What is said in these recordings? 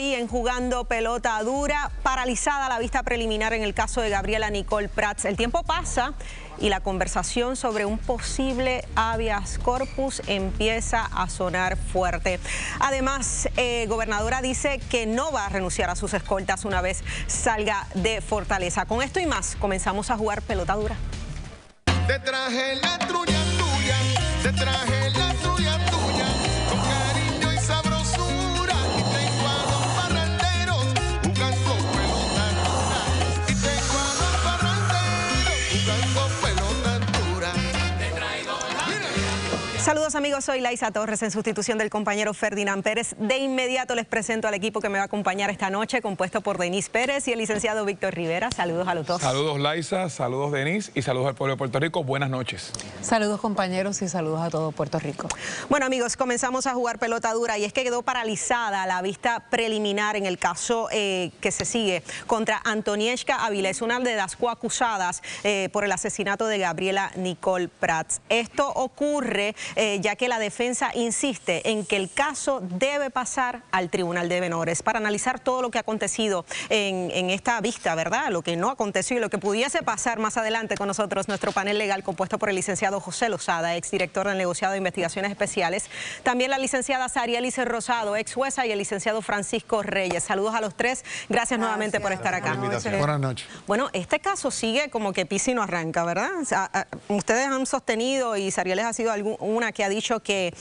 Y en Jugando Pelota Dura, paralizada la vista preliminar en el caso de Gabriela Nicole Prats. El tiempo pasa y la conversación sobre un posible habeas corpus empieza a sonar fuerte. Además, gobernadora dice que no va a renunciar a sus escoltas una vez salga de Fortaleza. Con esto y más, comenzamos a jugar Pelota Dura. Te traje la trulla tuya, te traje la trulla tuya, con cariño y sabrosura, y tengo a los parranderos jugando pelota dura, y tengo a los parranderos jugando pelota dura. Te traigo la... Saludos amigos, soy Laisa Torres en sustitución del compañero Ferdinand Pérez. De inmediato les presento al equipo que me va a acompañar esta noche, compuesto por Denise Pérez y el licenciado Víctor Rivera. Saludos a los dos. Saludos Laisa, saludos Denise y saludos al pueblo de Puerto Rico. Buenas noches. Saludos compañeros y saludos a todo Puerto Rico. Bueno amigos, comenzamos a jugar Pelota Dura y es que quedó paralizada la vista preliminar en el caso que se sigue contra Antonieshka Avilés, una de las coacusadas por el asesinato de Gabriela Nicole Prats. Esto ocurre ya que la defensa insiste en que el caso debe pasar al Tribunal de Menores para analizar todo lo que ha acontecido en esta vista, ¿verdad? Lo que no aconteció y lo que pudiese pasar más adelante. Con nosotros nuestro panel legal compuesto por el licenciado José Lozada, exdirector del negociado de investigaciones especiales, también la licenciada Sarielice Rosado, ex jueza, y el licenciado Francisco Reyes. Saludos a los tres, gracias nuevamente por estar acá. Buenas noches. Bueno, este caso sigue como que pisa y no arranca, ¿verdad? O sea, ustedes han sostenido, y Sarieles ha sido una que ha dicho que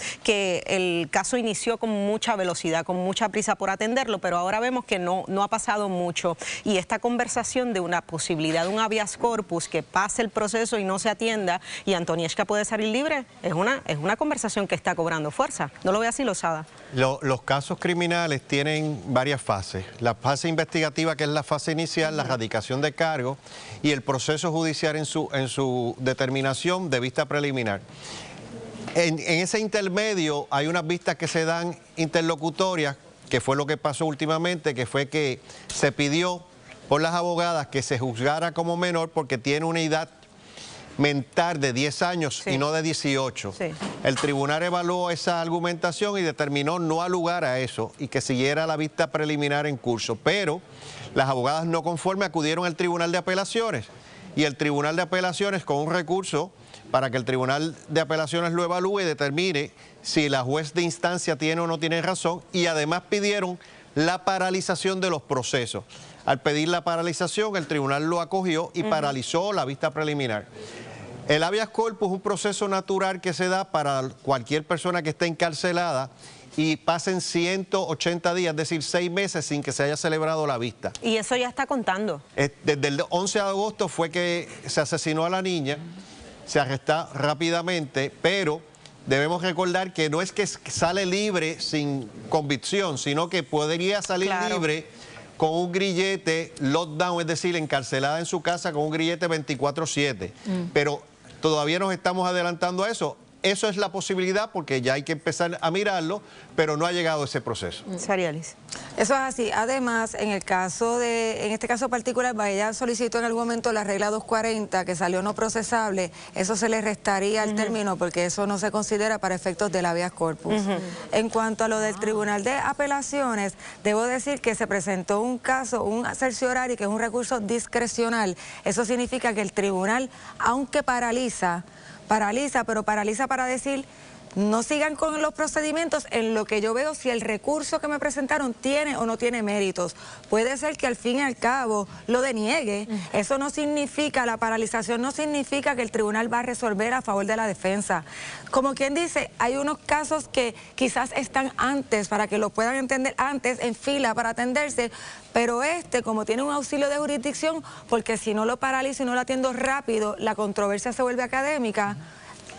el caso inició con mucha velocidad, con mucha prisa por atenderlo, pero ahora vemos que no ha pasado mucho. Y esta conversación de una posibilidad de un habeas corpus, que pase el proceso y no se atienda, y Antonieshka puede salir libre, es una conversación que está cobrando fuerza. ¿No lo ve así, Lozada? Los casos criminales tienen varias fases. La fase investigativa, que es la fase inicial, la radicación de cargos, y el proceso judicial en su determinación de vista preliminar. En ese intermedio hay unas vistas que se dan interlocutorias, que fue lo que pasó últimamente, que fue que se pidió por las abogadas que se juzgara como menor porque tiene una edad mental de 10 años y no de 18. Sí. El tribunal evaluó esa argumentación y determinó no dar lugar a eso y que siguiera la vista preliminar en curso. Pero las abogadas no conformes acudieron al Tribunal de Apelaciones, y el Tribunal de Apelaciones, con un recurso para que el Tribunal de Apelaciones lo evalúe y determine si la juez de instancia tiene o no tiene razón, y además pidieron la paralización de los procesos. Al pedir la paralización, el tribunal lo acogió y paralizó la vista preliminar. El habeas corpus es un proceso natural que se da para cualquier persona que esté encarcelada y pasen 180 días, es decir, 6 meses sin que se haya celebrado la vista. Y eso ya está contando. Desde el 11 de agosto fue que se asesinó a la niña, se arrestó rápidamente, pero debemos recordar que no es que sale libre sin convicción, sino que podría salir libre con un grillete lockdown, es decir, encarcelada en su casa con un grillete 24/7. Pero todavía nos estamos adelantando a eso. Eso es la posibilidad porque ya hay que empezar a mirarlo, pero no ha llegado ese proceso. Sarielis. Eso es así. Además, en este caso particular, ella solicitó en algún momento la regla 240, que salió no procesable. Eso se le restaría al término porque eso no se considera para efectos del habeas corpus. En cuanto a lo del Tribunal de Apelaciones, debo decir que se presentó un caso, un certiorari, que es un recurso discrecional. Eso significa que el tribunal, aunque paraliza, pero paraliza para decir, no sigan con los procedimientos en lo que yo veo si el recurso que me presentaron tiene o no tiene méritos. Puede ser que al fin y al cabo lo deniegue. Eso no significa, la paralización no significa que el tribunal va a resolver a favor de la defensa. Como quien dice, hay unos casos que quizás están antes, para que lo puedan entender antes, en fila para atenderse, pero como tiene un auxilio de jurisdicción, porque si no lo paralizo y no lo atiendo rápido, la controversia se vuelve académica.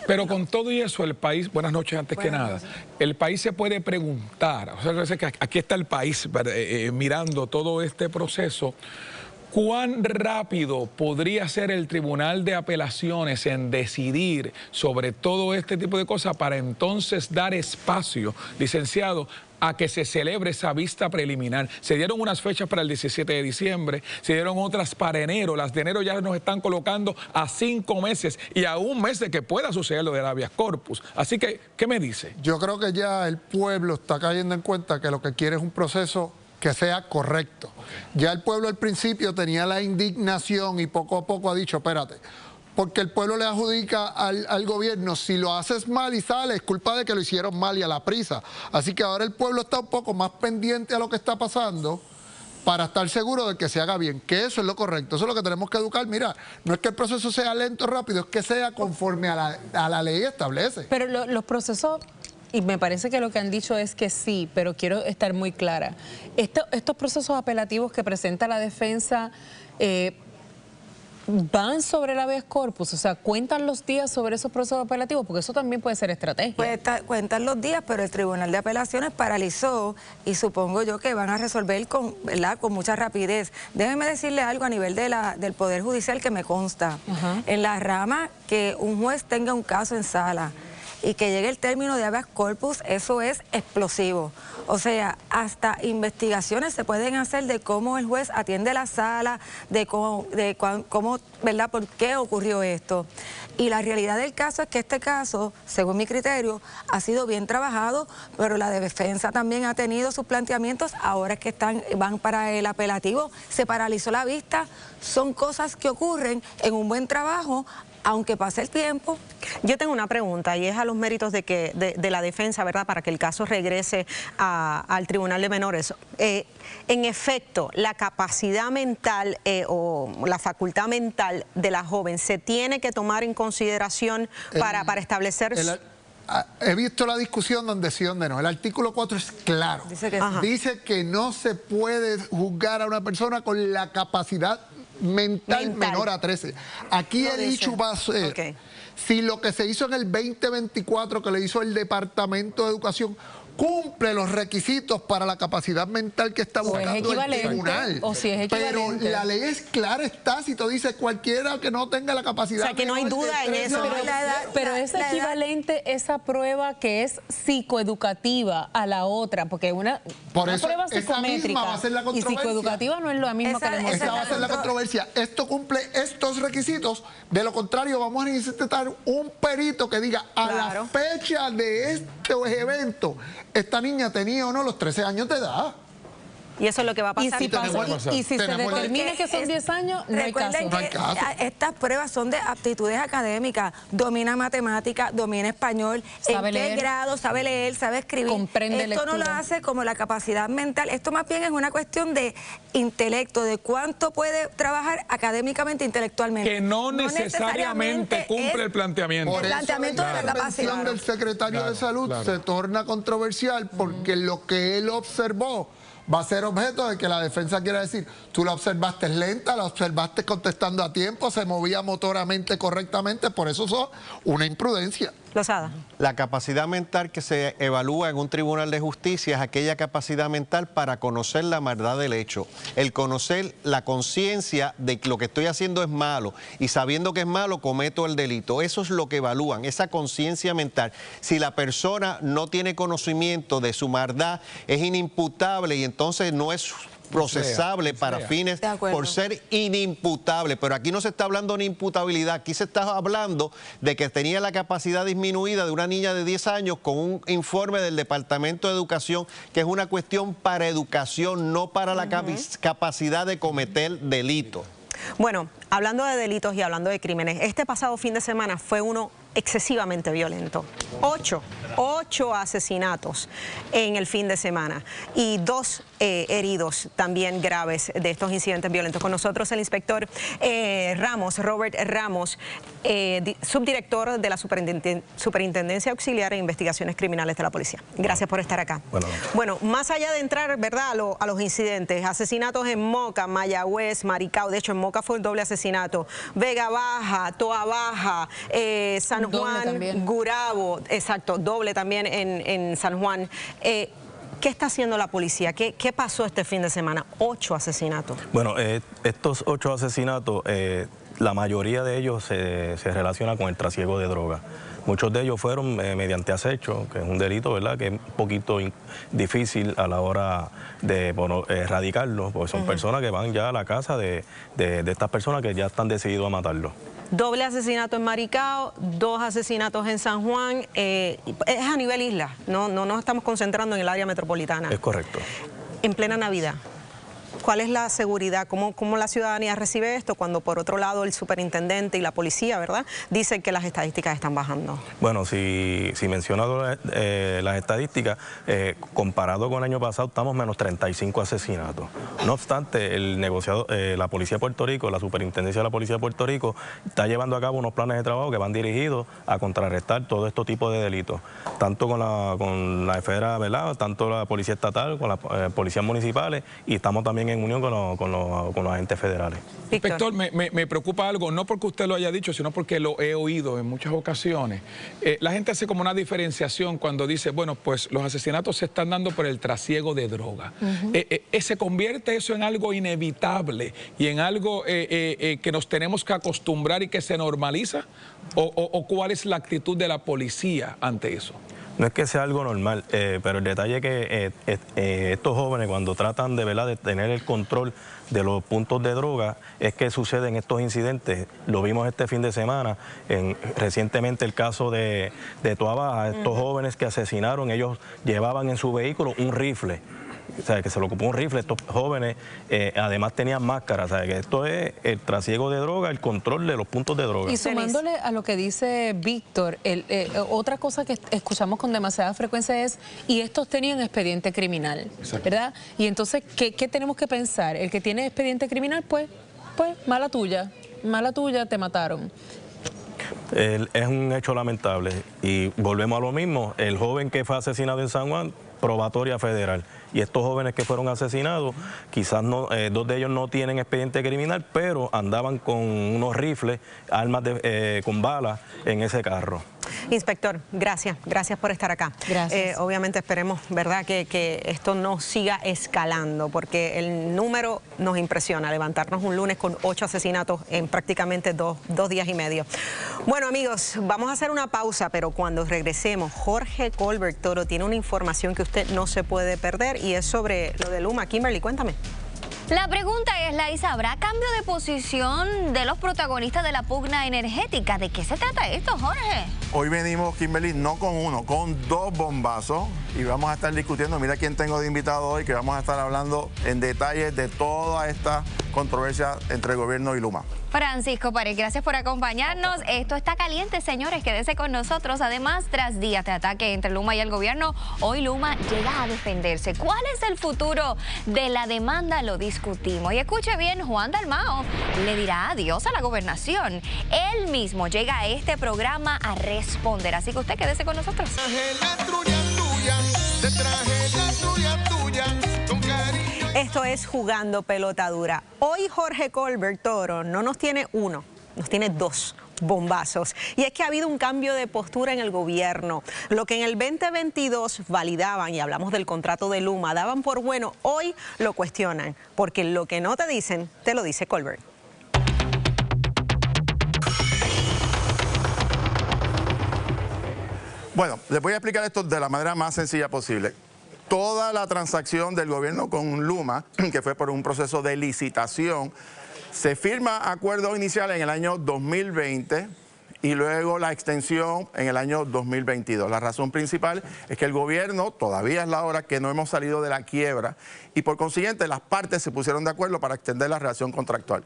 Pero con todo y eso, el país, buenas noches antes que nada, el país se puede preguntar, o sea, que aquí está el país mirando todo este proceso, ¿cuán rápido podría ser el Tribunal de Apelaciones en decidir sobre todo este tipo de cosas para entonces dar espacio, licenciado, a que se celebre esa vista preliminar? Se dieron unas fechas para el 17 de diciembre, se dieron otras para enero. Las de enero ya nos están colocando a 5 meses y a 1 mes de que pueda suceder lo del habeas corpus. Así que, ¿qué me dice? Yo creo que ya el pueblo está cayendo en cuenta que lo que quiere es un proceso que sea correcto. Ya el pueblo al principio tenía la indignación y poco a poco ha dicho, espérate, porque el pueblo le adjudica al gobierno, si lo haces mal y sale, es culpa de que lo hicieron mal y a la prisa. Así que ahora el pueblo está un poco más pendiente a lo que está pasando para estar seguro de que se haga bien, que eso es lo correcto, eso es lo que tenemos que educar. Mira, no es que el proceso sea lento o rápido, es que sea conforme a la ley establece. Pero los procesos, y me parece que lo que han dicho es que sí, pero quiero estar muy clara. Estos procesos apelativos que presenta la defensa van sobre el habeas corpus, o sea, cuentan los días sobre esos procesos apelativos, porque eso también puede ser estrategia. Cuentan los días, pero el Tribunal de Apelaciones paralizó y supongo yo que van a resolver con mucha rapidez. Déjenme decirle algo a nivel del Poder Judicial que me consta. En la rama que un juez tenga un caso en sala y que llegue el término de habeas corpus, eso es explosivo. O sea, hasta investigaciones se pueden hacer de cómo el juez atiende la sala, de cómo, ¿verdad?, por qué ocurrió esto. Y la realidad del caso es que este caso, según mi criterio, ha sido bien trabajado, pero la defensa también ha tenido sus planteamientos. Ahora es que van para el apelativo, se paralizó la vista. Son cosas que ocurren en un buen trabajo, aunque pase el tiempo. Yo tengo una pregunta y es a los méritos de la defensa, ¿verdad?, para que el caso regrese al Tribunal de Menores. En efecto, la capacidad mental o la facultad mental de la joven se tiene que tomar en consideración para establecer... He visto la discusión donde sí, donde no. El artículo 4 es claro. Dice que no se puede juzgar a una persona con la capacidad mental menor a 13. Aquí el issue va a ser si lo que se hizo en el 2024 que le hizo el Departamento de Educación cumple los requisitos para la capacidad mental que está buscando el tribunal. O si es equivalente. Pero la ley es clara, es tácito, dice cualquiera que no tenga la capacidad. O sea, que no hay duda en eso. Pero es equivalente esa prueba que es psicoeducativa a la otra, porque una prueba psicométrica va a ser la y controversia. psicoeducativa no es lo mismo que la esa va a ser la controversia. Esto cumple estos requisitos, de lo contrario vamos a necesitar un perito que diga a la fecha de este evento esta niña tenía o no los 13 años de edad. Y eso es lo que va a pasar. Y si se determina que son 10 años, no hay caso. Estas pruebas son de aptitudes académicas. Domina matemática, domina español, sabe en qué leer, grado, sabe leer, sabe escribir. Comprende esto no lo hace como la capacidad mental. Esto más bien es una cuestión de intelecto, de cuánto puede trabajar académicamente, intelectualmente. Que no necesariamente cumple el planteamiento. Por el planteamiento de la capacidad. La del secretario de Salud se torna controversial porque lo que él observó va a ser objeto de que la defensa quiera decir, tú la observaste lenta, la observaste contestando a tiempo, se movía motoramente correctamente, por eso es una imprudencia. Lozada. La capacidad mental que se evalúa en un tribunal de justicia es aquella capacidad mental para conocer la maldad del hecho, el conocer la conciencia de que lo que estoy haciendo es malo y sabiendo que es malo cometo el delito. Eso es lo que evalúan, esa conciencia mental. Si la persona no tiene conocimiento de su maldad, es inimputable y entonces no es procesable para fines por ser inimputable, pero aquí no se está hablando de imputabilidad, aquí se está hablando de que tenía la capacidad disminuida de una niña de 10 años con un informe del Departamento de Educación que es una cuestión para educación, no para la capacidad de cometer delitos. Bueno, hablando de delitos y hablando de crímenes, este pasado fin de semana fue uno excesivamente violento. 8 asesinatos en el fin de semana y 2 heridos también graves de estos incidentes violentos. Con nosotros el inspector Robert Ramos, subdirector de la Superintendencia Auxiliar de Investigaciones Criminales de la Policía. Gracias por estar acá. Bueno, más allá de entrar, ¿verdad?, a los incidentes, asesinatos en Moca, Mayagüez, Maricao, de hecho en Moca fue el doble asesinato, Vega Baja, Toa Baja, San Juan, Gurabo, exacto, doble también en San Juan. ¿Qué está haciendo la policía? ¿Qué pasó este fin de semana? 8 asesinatos. Bueno, estos 8 asesinatos, la mayoría de ellos se relaciona con el trasiego de droga. Muchos de ellos fueron mediante acecho, que es un delito, ¿verdad?, que es un poquito difícil a la hora de erradicarlo, porque son personas que van ya a la casa de estas personas que ya están decididos a matarlo. Doble asesinato en Maricao, 2 asesinatos en San Juan, es a nivel isla, no nos estamos concentrando en el área metropolitana. Es correcto. En plena Navidad. ¿Cuál es la seguridad? ¿Cómo la ciudadanía recibe esto cuando por otro lado el superintendente y la policía, ¿verdad?, dicen que las estadísticas están bajando? Bueno, si mencionado las estadísticas, comparado con el año pasado estamos menos 35 asesinatos. No obstante, el negociado, la Policía de Puerto Rico, la Superintendencia de la Policía de Puerto Rico está llevando a cabo unos planes de trabajo que van dirigidos a contrarrestar todo este tipo de delitos, tanto con la esfera, ¿verdad?, tanto la Policía Estatal, con las policías municipales, y estamos también en unión con los agentes federales. Inspector, me preocupa algo, no porque usted lo haya dicho, sino porque lo he oído en muchas ocasiones. La gente hace como una diferenciación cuando dice, bueno, pues los asesinatos se están dando por el trasiego de droga. ¿Se convierte eso en algo inevitable y en algo que nos tenemos que acostumbrar y que se normaliza? ¿O cuál es la actitud de la policía ante eso? No es que sea algo normal, pero el detalle es que estos jóvenes, cuando tratan de, ¿verdad?, de tener el control de los puntos de droga, es que suceden estos incidentes. Lo vimos este fin de semana, recientemente el caso de Toa Baja, estos jóvenes que asesinaron, ellos llevaban en su vehículo un rifle. O sea, que se le ocupó un rifle. Estos jóvenes además tenían máscara. O sea, que esto es el trasiego de droga, el control de los puntos de droga. Y sumándole a lo que dice Víctor, otra cosa que escuchamos con demasiada frecuencia es, y estos tenían expediente criminal, ¿verdad? Y entonces, ¿qué tenemos que pensar? El que tiene expediente criminal, pues mala tuya, te mataron. Es un hecho lamentable. Y volvemos a lo mismo, el joven que fue asesinado en San Juan, probatoria federal. Y estos jóvenes que fueron asesinados, quizás no, dos de ellos no tienen expediente criminal, pero andaban con unos rifles, armas con balas en ese carro. Inspector, gracias por estar acá. Gracias. Obviamente esperemos, ¿verdad?, que esto no siga escalando, porque el número nos impresiona, levantarnos un lunes con 8 asesinatos en prácticamente dos días y medio. Bueno, amigos, vamos a hacer una pausa, pero cuando regresemos, Jorge Colbert Toro tiene una información que usted no se puede perder y es sobre lo de Luma. Kimberly, cuéntame. La pregunta es, Laisa, ¿habrá cambio de posición de los protagonistas de la pugna energética? ¿De qué se trata esto, Jorge? Hoy venimos, Kimberly, no con uno, con 2 bombazos y vamos a estar discutiendo, mira quién tengo de invitado hoy, que vamos a estar hablando en detalle de toda esta controversia entre el gobierno y Luma. Francisco Párez, gracias por acompañarnos. Esto está caliente, señores, quédese con nosotros. Además, tras días de ataque entre Luma y el gobierno, hoy Luma llega a defenderse. ¿Cuál es el futuro de la demanda? Lo discutimos. Y escuche bien, Juan Dalmau le dirá adiós a la gobernación. Él mismo llega a este programa a responder. Así que usted quédese con nosotros. Esto es Jugando Pelota Dura. Hoy Jorge Colbert Toro no nos tiene uno, nos tiene 2 bombazos. Y es que ha habido un cambio de postura en el gobierno. Lo que en el 2022 validaban, y hablamos del contrato de Luma, daban por bueno, hoy lo cuestionan. Porque lo que no te dicen, te lo dice Colbert. Bueno, les voy a explicar esto de la manera más sencilla posible. Toda la transacción del gobierno con Luma, que fue por un proceso de licitación, se firma acuerdo inicial en el año 2020 y luego la extensión en el año 2022. La razón principal es que el gobierno, todavía es la hora que no hemos salido de la quiebra y por consiguiente las partes se pusieron de acuerdo para extender la relación contractual.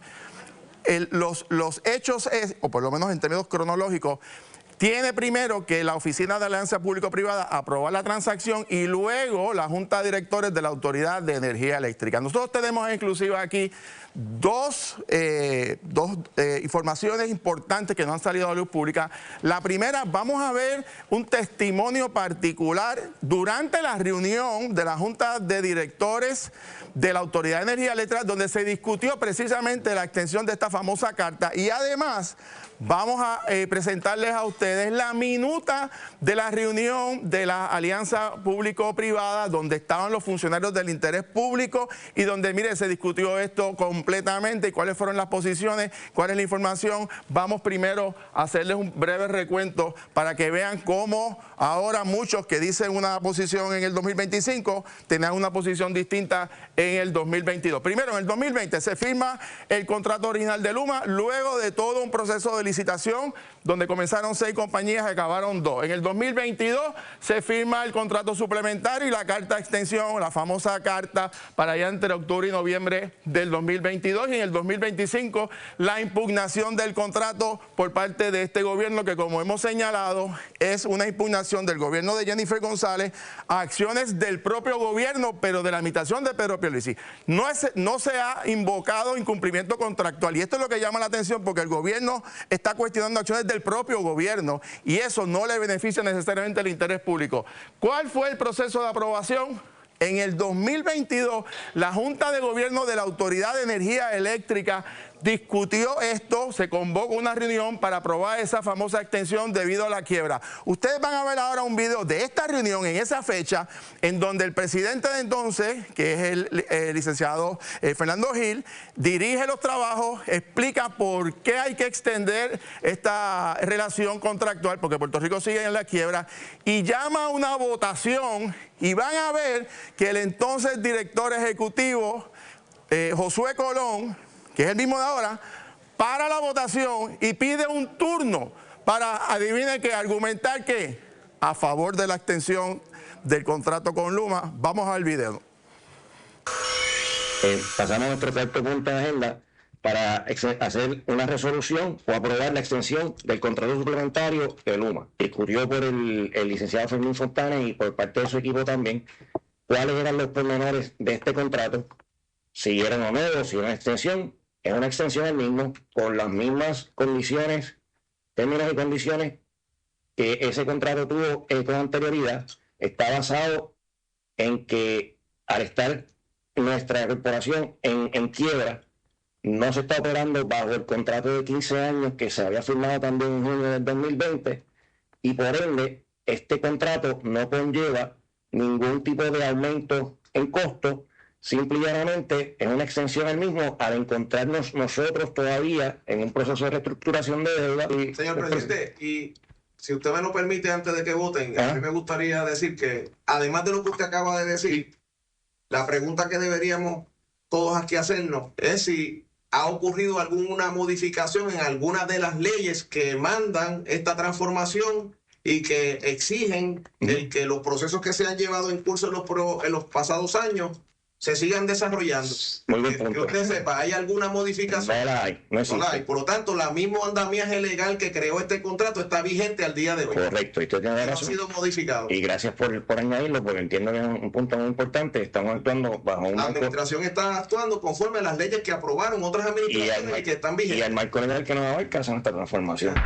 Los hechos es, o por lo menos en términos cronológicos, tiene primero que la Oficina de Alianza Público-Privada aprobar la transacción y luego la Junta de Directores de la Autoridad de Energía Eléctrica. Nosotros tenemos inclusive aquí dos informaciones importantes que no han salido a la luz pública. La primera, vamos a ver un testimonio particular durante la reunión de la Junta de Directores de la Autoridad de Energía Eléctrica, donde se discutió precisamente la extensión de esta famosa carta y además vamos a presentarles a ustedes la minuta de la reunión de la Alianza Público-Privada, donde estaban los funcionarios del interés público y donde, mire, se discutió esto completamente y cuáles fueron las posiciones, cuál es la información. Vamos primero a hacerles un breve recuento para que vean cómo ahora muchos que dicen una posición en el 2025 tenían una posición distinta en el 2022. Primero, en el 2020 se firma el contrato original de Luma, luego de todo un proceso de licitación donde comenzaron 6 y compañías, acabaron 2. En el 2022 se firma el contrato suplementario y la carta de extensión, la famosa carta para allá entre octubre y noviembre del 2022. Y en el 2025 la impugnación del contrato por parte de este gobierno, que como hemos señalado es una impugnación del gobierno de Jennifer González a acciones del propio gobierno, pero de la administración de Pedro Pierluisi. No se ha invocado incumplimiento contractual, y esto es lo que llama la atención, porque el gobierno está cuestionando acciones del propio gobierno y eso no le beneficia necesariamente al interés público. ¿Cuál fue el proceso de aprobación? En el 2022, la Junta de Gobierno de la Autoridad de Energía Eléctrica discutió esto, se convocó una reunión para aprobar esa famosa extensión debido a la quiebra. Ustedes van a ver ahora un video de esta reunión en esa fecha, en donde el presidente de entonces, que es el licenciado Fernando Gil, dirige los trabajos, explica por qué hay que extender esta relación contractual, porque Puerto Rico sigue en la quiebra, y llama a una votación, y van a ver que el entonces director ejecutivo, Josué Colón, que es el mismo de ahora, para la votación y pide un turno para, adivinen qué, argumentar que a favor de la extensión del contrato con Luma. Vamos al video. Pasamos a nuestro cuarto punto de agenda para hacer una resolución o aprobar la extensión del contrato suplementario de Luma. Discutió por el licenciado Fermín Fontanes y por parte de su equipo también cuáles eran los pormenores de este contrato, si eran o no, si era una extensión. Es una extensión del mismo, con las mismas condiciones, términos y condiciones que ese contrato tuvo con anterioridad. Está basado en que al estar nuestra corporación en quiebra, no se está operando bajo el contrato de 15 años que se había firmado también en junio del 2020, y por ende este contrato no conlleva ningún tipo de aumento en costo. Simple y llanamente es una extensión al mismo, al encontrarnos nosotros todavía en un proceso de reestructuración de deuda. Señor presidente, y si usted me lo permite antes de que voten, a mí me gustaría decir que, además de lo que usted acaba de decir, la pregunta que deberíamos todos aquí hacernos es si ha ocurrido alguna modificación en alguna de las leyes que mandan esta transformación y que exigen el que los procesos que se han llevado en curso en los pasados años se sigan desarrollando. Muy buen punto. Que usted sepa, ¿hay alguna modificación? No la hay, no existe. No la hay. Por lo tanto, la misma andamiaje legal que creó este contrato está vigente al día de hoy. Correcto, y usted tiene razón. No ha sido modificado. Y gracias por añadirlo, porque entiendo que es un punto muy importante. Estamos actuando bajo un La administración está actuando conforme a las leyes que aprobaron otras administraciones y que están vigentes. Y al marco legal que nos abarca hacer esta transformación.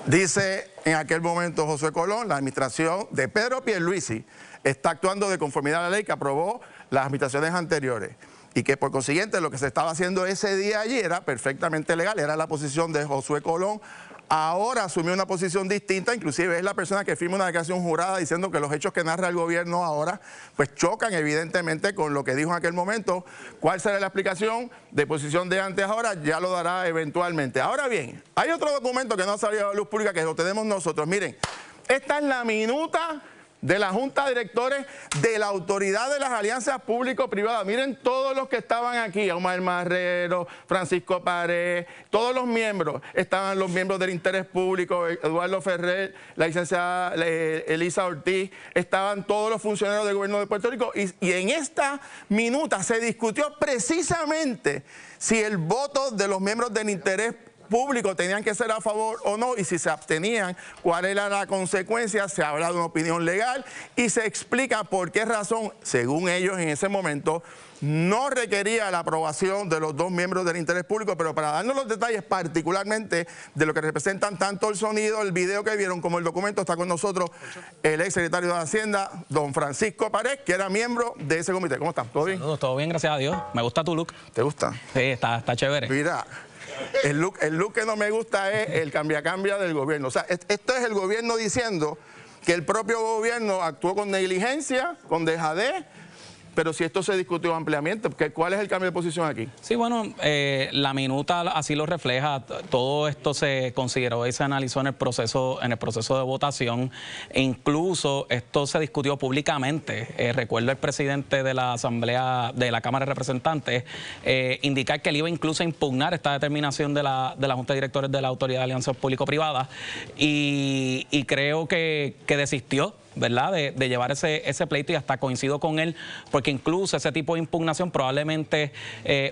Dice en aquel momento Josué Colón, la administración de Pedro Pierluisi está actuando de conformidad a la ley que aprobó las administraciones anteriores, y que por consiguiente lo que se estaba haciendo ese día allí era perfectamente legal, era la posición de Josué Colón. Ahora asumió una posición distinta, inclusive es la persona que firma una declaración jurada diciendo que los hechos que narra el gobierno ahora pues chocan evidentemente con lo que dijo en aquel momento. ¿Cuál será la explicación de posición de antes ahora? Ya lo dará eventualmente. Ahora bien, hay otro documento que no ha salido a la luz pública que lo tenemos nosotros. Miren, esta es la minuta de la Junta de Directores de la Autoridad de las Alianzas Público-Privadas. Miren todos los que estaban aquí, Omar Marrero, Francisco Pared, todos los miembros. Estaban los miembros del Interés Público, Eduardo Ferrer, la licenciada Elisa Ortiz, estaban todos los funcionarios del gobierno de Puerto Rico, y en esta minuta se discutió precisamente si el voto de los miembros del Interés Público tenían que ser a favor o no, y si se abstenían, cuál era la consecuencia. Se habla de una opinión legal y se explica por qué razón, según ellos en ese momento, no requería la aprobación de los dos miembros del Interés Público. Pero para darnos los detalles particularmente de lo que representan tanto el sonido, el video que vieron, como el documento, está con nosotros el ex secretario de Hacienda, don Francisco Pared, que era miembro de ese comité. ¿Cómo estás? ¿Todo bien? Todo bien, gracias a Dios. Me gusta tu look. ¿Te gusta? Sí, está chévere. Mira, el look que no me gusta es el cambia del gobierno. O sea, esto es el gobierno diciendo que el propio gobierno actuó con negligencia, con dejadez, pero si esto se discutió ampliamente, ¿cuál es el cambio de posición aquí? Sí, bueno, la minuta así lo refleja. Todo esto se consideró y se analizó en el proceso de votación. E incluso esto se discutió públicamente. Recuerdo el presidente de la Asamblea de la Cámara de Representantes indicar que él iba incluso a impugnar esta determinación de la Junta de Directores de la Autoridad de Alianzas Público-Privadas y creo que desistió, ¿verdad?, de llevar ese pleito, y hasta coincido con él, porque incluso ese tipo de impugnación probablemente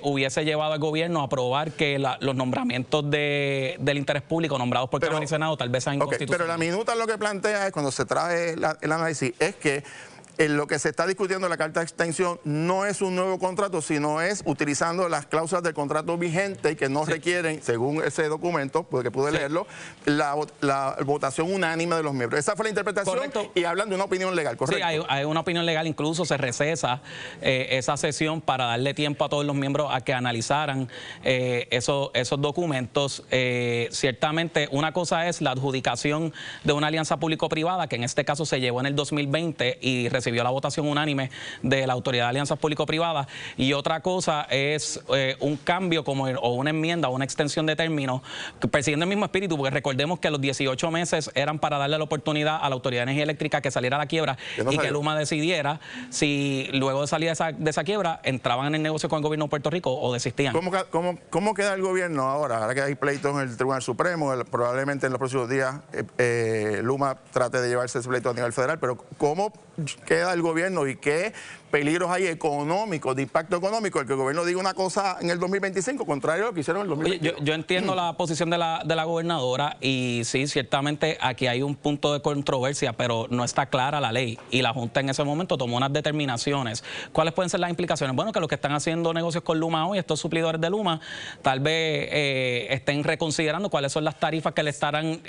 hubiese llevado al gobierno a aprobar que los nombramientos del interés público nombrados por Cámara y Senado tal vez sean inconstitucionales. Pero la minuta lo que plantea es, cuando se trae el análisis, es que lo que se está discutiendo en la carta de extensión no es un nuevo contrato, sino es utilizando las cláusulas del contrato vigente y que no requieren, según ese documento, porque pude leerlo, la votación unánime de los miembros. Esa fue la interpretación. Correcto. Y hablan de una opinión legal, ¿correcto? Sí, hay una opinión legal, incluso se recesa esa sesión para darle tiempo a todos los miembros a que analizaran esos documentos. Ciertamente, una cosa es la adjudicación de una alianza público-privada, que en este caso se llevó en el 2020 y recibió la votación unánime de la Autoridad de Alianzas Público-Privadas, y otra cosa es un cambio o una enmienda o una extensión de términos persiguiendo el mismo espíritu, porque recordemos que los 18 meses eran para darle la oportunidad a la Autoridad de Energía Eléctrica que saliera a la quiebra y que Luma decidiera si luego de salir de esa quiebra entraban en el negocio con el gobierno de Puerto Rico o desistían. ¿Cómo queda el gobierno ahora que hay pleito en el Tribunal Supremo? Probablemente en los próximos días Luma trate de llevarse ese pleito a nivel federal, pero ¿cómo queda el gobierno y qué peligros hay económicos, de impacto económico, el que el gobierno diga una cosa en el 2025, contrario a lo que hicieron en el 2020? Yo entiendo la posición de la gobernadora, y sí, ciertamente aquí hay un punto de controversia, pero no está clara la ley, y la Junta en ese momento tomó unas determinaciones. ¿Cuáles pueden ser las implicaciones? Bueno, que los que están haciendo negocios con Luma hoy, estos suplidores de Luma, tal vez estén reconsiderando cuáles son las tarifas que le estarán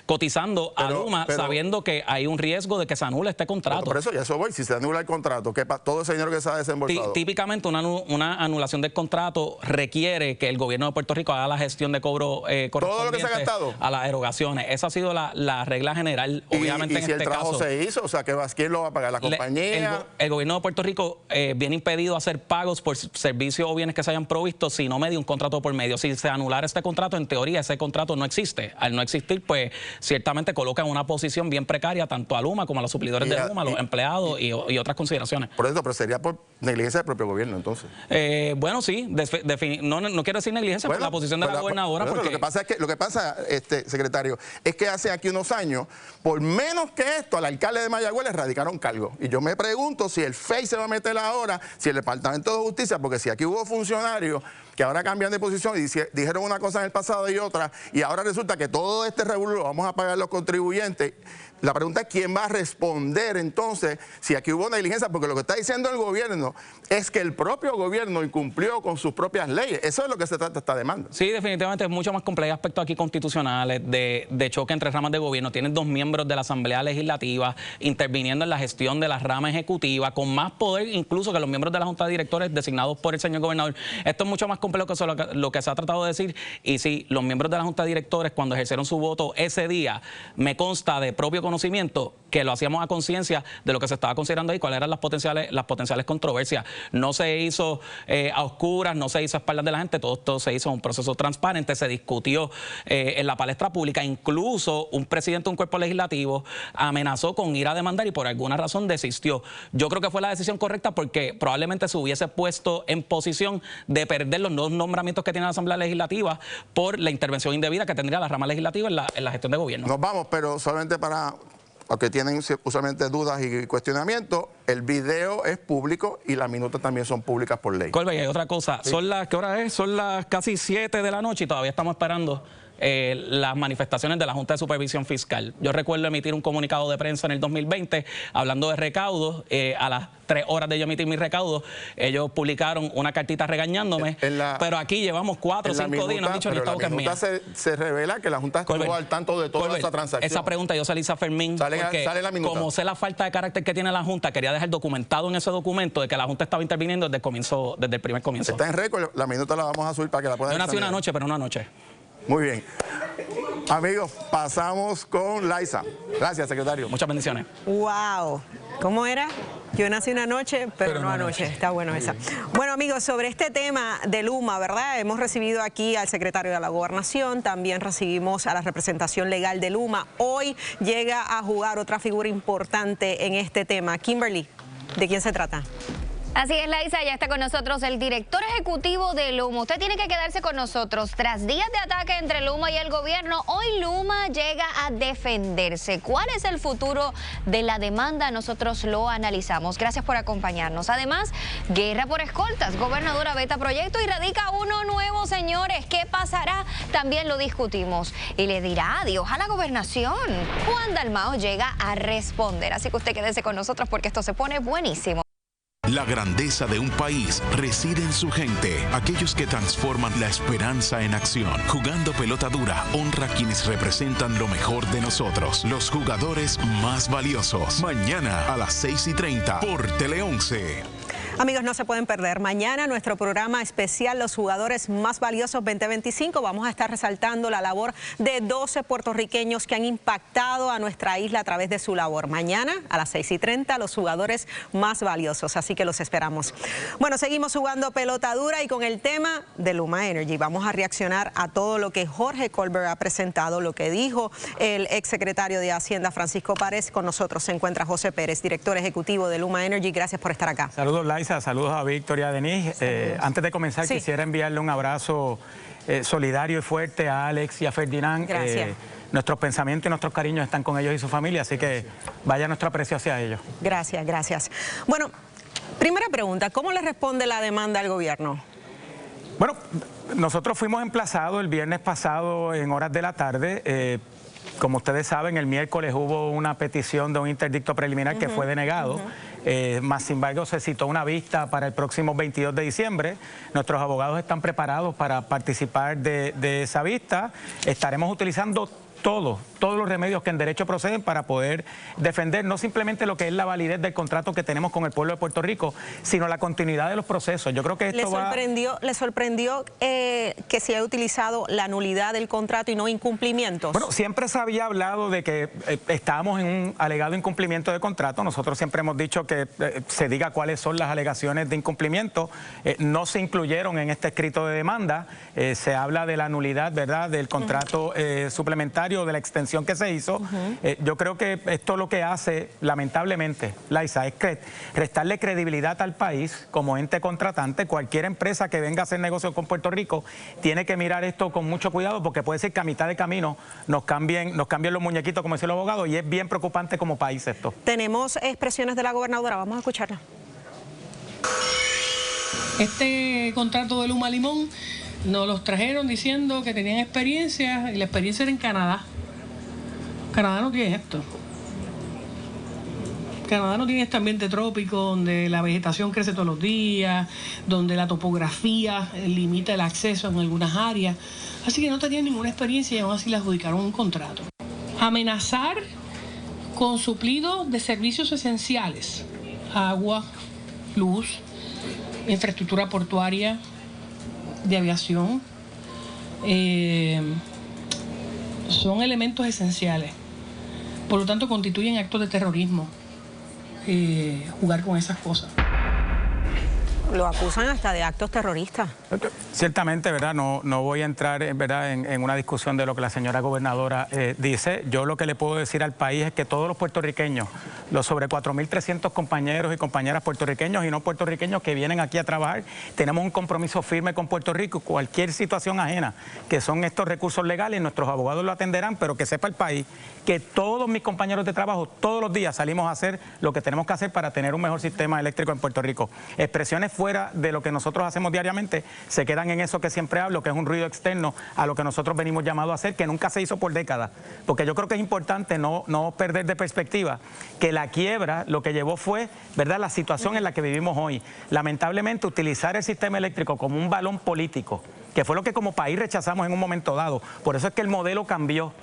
cotizando a Luma, sabiendo que hay un riesgo de que se anule este contrato. Por eso, ya eso voy, si se anula el contrato, que todo ese dinero que se ha desembolsado. Típicamente una anulación del contrato requiere que el gobierno de Puerto Rico haga la gestión de cobro correspondiente todo lo que se ha gastado a las erogaciones. Esa ha sido la regla general. Obviamente, y si en este caso se hizo, o sea, ¿quién lo va a pagar? ¿La compañía? El gobierno de Puerto Rico viene impedido a hacer pagos por servicios o bienes que se hayan provisto si no media un contrato por medio. Si se anulara este contrato, en teoría ese contrato no existe. Al no existir, pues ciertamente coloca en una posición bien precaria tanto a Luma como a los suplidores de Luma, a los empleados y otras consideraciones. Por eso, pero sería por negligencia del propio gobierno, entonces. Bueno, sí, no quiero decir negligencia, por la posición de la gobernadora. Porque... Lo que pasa, secretario, es que hace aquí unos años, por menos que esto, al alcalde de Mayagüez le radicaron cargos. Y yo me pregunto si el FEI se va a meter ahora, si el Departamento de Justicia, porque si aquí hubo funcionarios que ahora cambian de posición y dijeron una cosa en el pasado y otra, y ahora resulta que todo este revuelo lo vamos a pagar los contribuyentes. La pregunta es quién va a responder entonces si aquí hubo negligencia, porque lo que está diciendo el gobierno es que el propio gobierno incumplió con sus propias leyes. Eso es lo que se trata esta demanda. Sí, definitivamente es mucho más complejo. Hay aspectos aquí constitucionales de choque entre ramas de gobierno. Tienen dos miembros de la Asamblea Legislativa interviniendo en la gestión de la rama ejecutiva con más poder incluso que los miembros de la Junta de Directores designados por el señor gobernador. Esto es mucho más complejo que lo que se ha tratado de decir, y sí, los miembros de la Junta de Directores cuando ejercieron su voto ese día, me consta de propio conocimiento que lo hacíamos a conciencia de lo que se estaba considerando ahí, cuáles eran las potenciales controversias. No se hizo a oscuras, no se hizo a espaldas de la gente, todo se hizo en un proceso transparente, se discutió en la palestra pública. Incluso un presidente de un cuerpo legislativo amenazó con ir a demandar y por alguna razón desistió. Yo creo que fue la decisión correcta porque probablemente se hubiese puesto en posición de perder los nuevos nombramientos que tiene la Asamblea Legislativa por la intervención indebida que tendría la rama legislativa en la gestión de gobierno. Nos vamos, pero solamente para... Aunque tienen usualmente dudas y cuestionamientos, el video es público y las minutas también son públicas por ley. Colby, hay otra cosa. Sí. ¿Qué hora es? Son las casi 7 de la noche y todavía estamos esperando las manifestaciones de la Junta de Supervisión Fiscal. Yo recuerdo emitir un comunicado de prensa en el 2020 hablando de recaudos. A las 3 horas de yo emitir mis recaudos, ellos publicaron una cartita regañándome, pero aquí llevamos 4 o 5 días y no han dicho ni esta boca es mía. Se revela que la Junta estuvo al tanto de toda esa transacción. Esa pregunta yo se la hice a Fermín porque como sé la falta de carácter que tiene la Junta, quería dejar documentado en ese documento de que la Junta estaba interviniendo desde el primer comienzo. Está en récord, la minuta la vamos a subir para que la puedan Yo nací una noche, pero una noche. Muy bien. Amigos, pasamos con Laisa. Gracias, secretario. Muchas bendiciones. ¡Wow! ¿Cómo era? Yo nací una noche, pero no anoche. Está bueno esa. Bueno, amigos, sobre este tema de Luma, ¿verdad? Hemos recibido aquí al secretario de la Gobernación, también recibimos a la representación legal de Luma. Hoy llega a jugar otra figura importante en este tema. Kimberly, ¿de quién se trata? Así es, Laisa, ya está con nosotros el director ejecutivo de Luma. Usted tiene que quedarse con nosotros. Tras días de ataque entre Luma y el gobierno, hoy Luma llega a defenderse. ¿Cuál es el futuro de la demanda? Nosotros lo analizamos. Gracias por acompañarnos. Además, guerra por escoltas. Gobernadora veta proyecto y radica uno nuevo, señores. ¿Qué pasará? También lo discutimos. Y le dirá adiós a la gobernación. Juan Dalmao llega a responder. Así que usted quédese con nosotros porque esto se pone buenísimo. La grandeza de un país reside en su gente, aquellos que transforman la esperanza en acción. Jugando Pelota Dura honra a quienes representan lo mejor de nosotros, los jugadores más valiosos. Mañana a las 6:30 por Tele 11. Amigos, no se pueden perder. Mañana nuestro programa especial Los Jugadores Más Valiosos 2025. Vamos a estar resaltando la labor de 12 puertorriqueños que han impactado a nuestra isla a través de su labor. Mañana a las 6:30, Los Jugadores Más Valiosos. Así que los esperamos. Bueno, seguimos jugando Pelota Dura y con el tema de Luma Energy. Vamos a reaccionar a todo lo que Jorge Colbert ha presentado, lo que dijo el exsecretario de Hacienda, Francisco Párez. Con nosotros se encuentra José Pérez, director ejecutivo de Luma Energy. Gracias por estar acá. Saludos, Laisa. Saludos a Víctor y a Denise. Antes de comenzar, quisiera enviarle un abrazo solidario y fuerte a Alex y a Ferdinand. Gracias. Nuestros pensamientos y nuestros cariños están con ellos y su familia, así que vaya nuestro aprecio hacia ellos. Gracias, gracias. Bueno, primera pregunta, ¿cómo le responde la demanda al gobierno? Bueno, nosotros fuimos emplazados el viernes pasado en horas de la tarde. Como ustedes saben, el miércoles hubo una petición de un interdicto preliminar que fue denegado. Más sin embargo, se citó una vista para el próximo 22 de diciembre. Nuestros abogados están preparados para participar de esa vista. Estaremos utilizando todos los remedios que en derecho proceden para poder defender no simplemente lo que es la validez del contrato que tenemos con el pueblo de Puerto Rico, sino la continuidad de los procesos. Yo creo que esto ¿Le sorprendió que se haya utilizado la nulidad del contrato y no incumplimientos? Bueno, siempre se había hablado de que estábamos en un alegado incumplimiento de contrato. Nosotros siempre hemos dicho que se diga cuáles son las alegaciones de incumplimiento. No se incluyeron en este escrito de demanda. Se habla de la nulidad, ¿verdad?, del contrato suplementario, de la extensión que se hizo. Yo creo que esto lo que hace, lamentablemente, Laisa, es restarle credibilidad al país como ente contratante. Cualquier empresa que venga a hacer negocio con Puerto Rico tiene que mirar esto con mucho cuidado, porque puede ser que a mitad de camino nos cambien los muñequitos, como decían los abogados, y es bien preocupante como país esto. Tenemos expresiones de la gobernadora, vamos a escucharla. Este contrato de Luma Limón nos los trajeron diciendo que tenían experiencia, y la experiencia era en Canadá. Canadá no tiene esto. Canadá no tiene este ambiente trópico donde la vegetación crece todos los días, donde la topografía limita el acceso en algunas áreas. Así que no tenían ninguna experiencia y aún así le adjudicaron un contrato. Amenazar con suplido de servicios esenciales, agua, luz, infraestructura portuaria, de aviación, son elementos esenciales. Por lo tanto, constituyen actos de terrorismo jugar con esas cosas. Lo acusan hasta de actos terroristas. Ciertamente, ¿verdad? No voy a entrar, ¿verdad?, en una discusión de lo que la señora gobernadora dice. Yo lo que le puedo decir al país es que todos los puertorriqueños, los sobre 4.300 compañeros y compañeras puertorriqueños y no puertorriqueños que vienen aquí a trabajar, tenemos un compromiso firme con Puerto Rico. Cualquier situación ajena, que son estos recursos legales, nuestros abogados lo atenderán, pero que sepa el país que todos mis compañeros de trabajo, todos los días salimos a hacer lo que tenemos que hacer para tener un mejor sistema eléctrico en Puerto Rico. Expresiones fuera de lo que nosotros hacemos diariamente se quedan en eso que siempre hablo, que es un ruido externo a lo que nosotros venimos llamados a hacer, que nunca se hizo por décadas. Porque yo creo que es importante no perder de perspectiva que la quiebra lo que llevó fue, ¿verdad?, la situación en la que vivimos hoy. Lamentablemente, utilizar el sistema eléctrico como un balón político, que fue lo que como país rechazamos en un momento dado. Por eso es que el modelo cambió.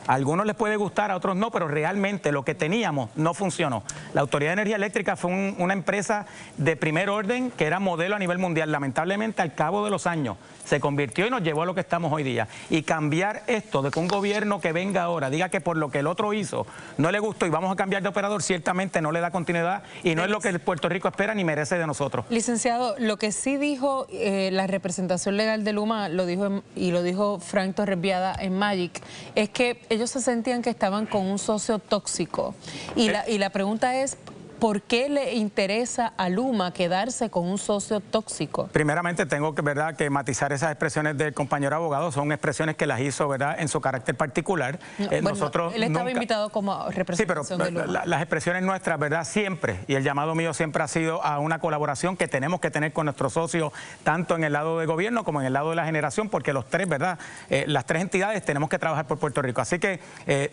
A algunos les puede gustar, a otros no, pero realmente lo que teníamos no funcionó. La Autoridad de Energía Eléctrica fue una empresa de primer orden que era modelo a nivel mundial. Lamentablemente, al cabo de los años, se convirtió y nos llevó a lo que estamos hoy día. Y cambiar esto de que un gobierno que venga ahora diga que por lo que el otro hizo no le gustó y vamos a cambiar de operador, ciertamente no le da continuidad y no es lo que Puerto Rico espera ni merece de nosotros. Licenciado, lo que sí dijo la representación legal de Luma, lo dijo Frank Torres-Viada en Magic, es que ellos se sentían que estaban con un socio tóxico. Y la pregunta es, ¿por qué le interesa a Luma quedarse con un socio tóxico? Primeramente tengo que matizar esas expresiones del compañero abogado, son expresiones que las hizo, ¿verdad?, en su carácter particular. Nosotros él estaba invitado como representación de Luma. Las expresiones nuestras, ¿verdad?, siempre, y el llamado mío siempre ha sido a una colaboración que tenemos que tener con nuestros socios, tanto en el lado de gobierno como en el lado de la generación, porque los tres, ¿verdad?, las tres entidades tenemos que trabajar por Puerto Rico. Así que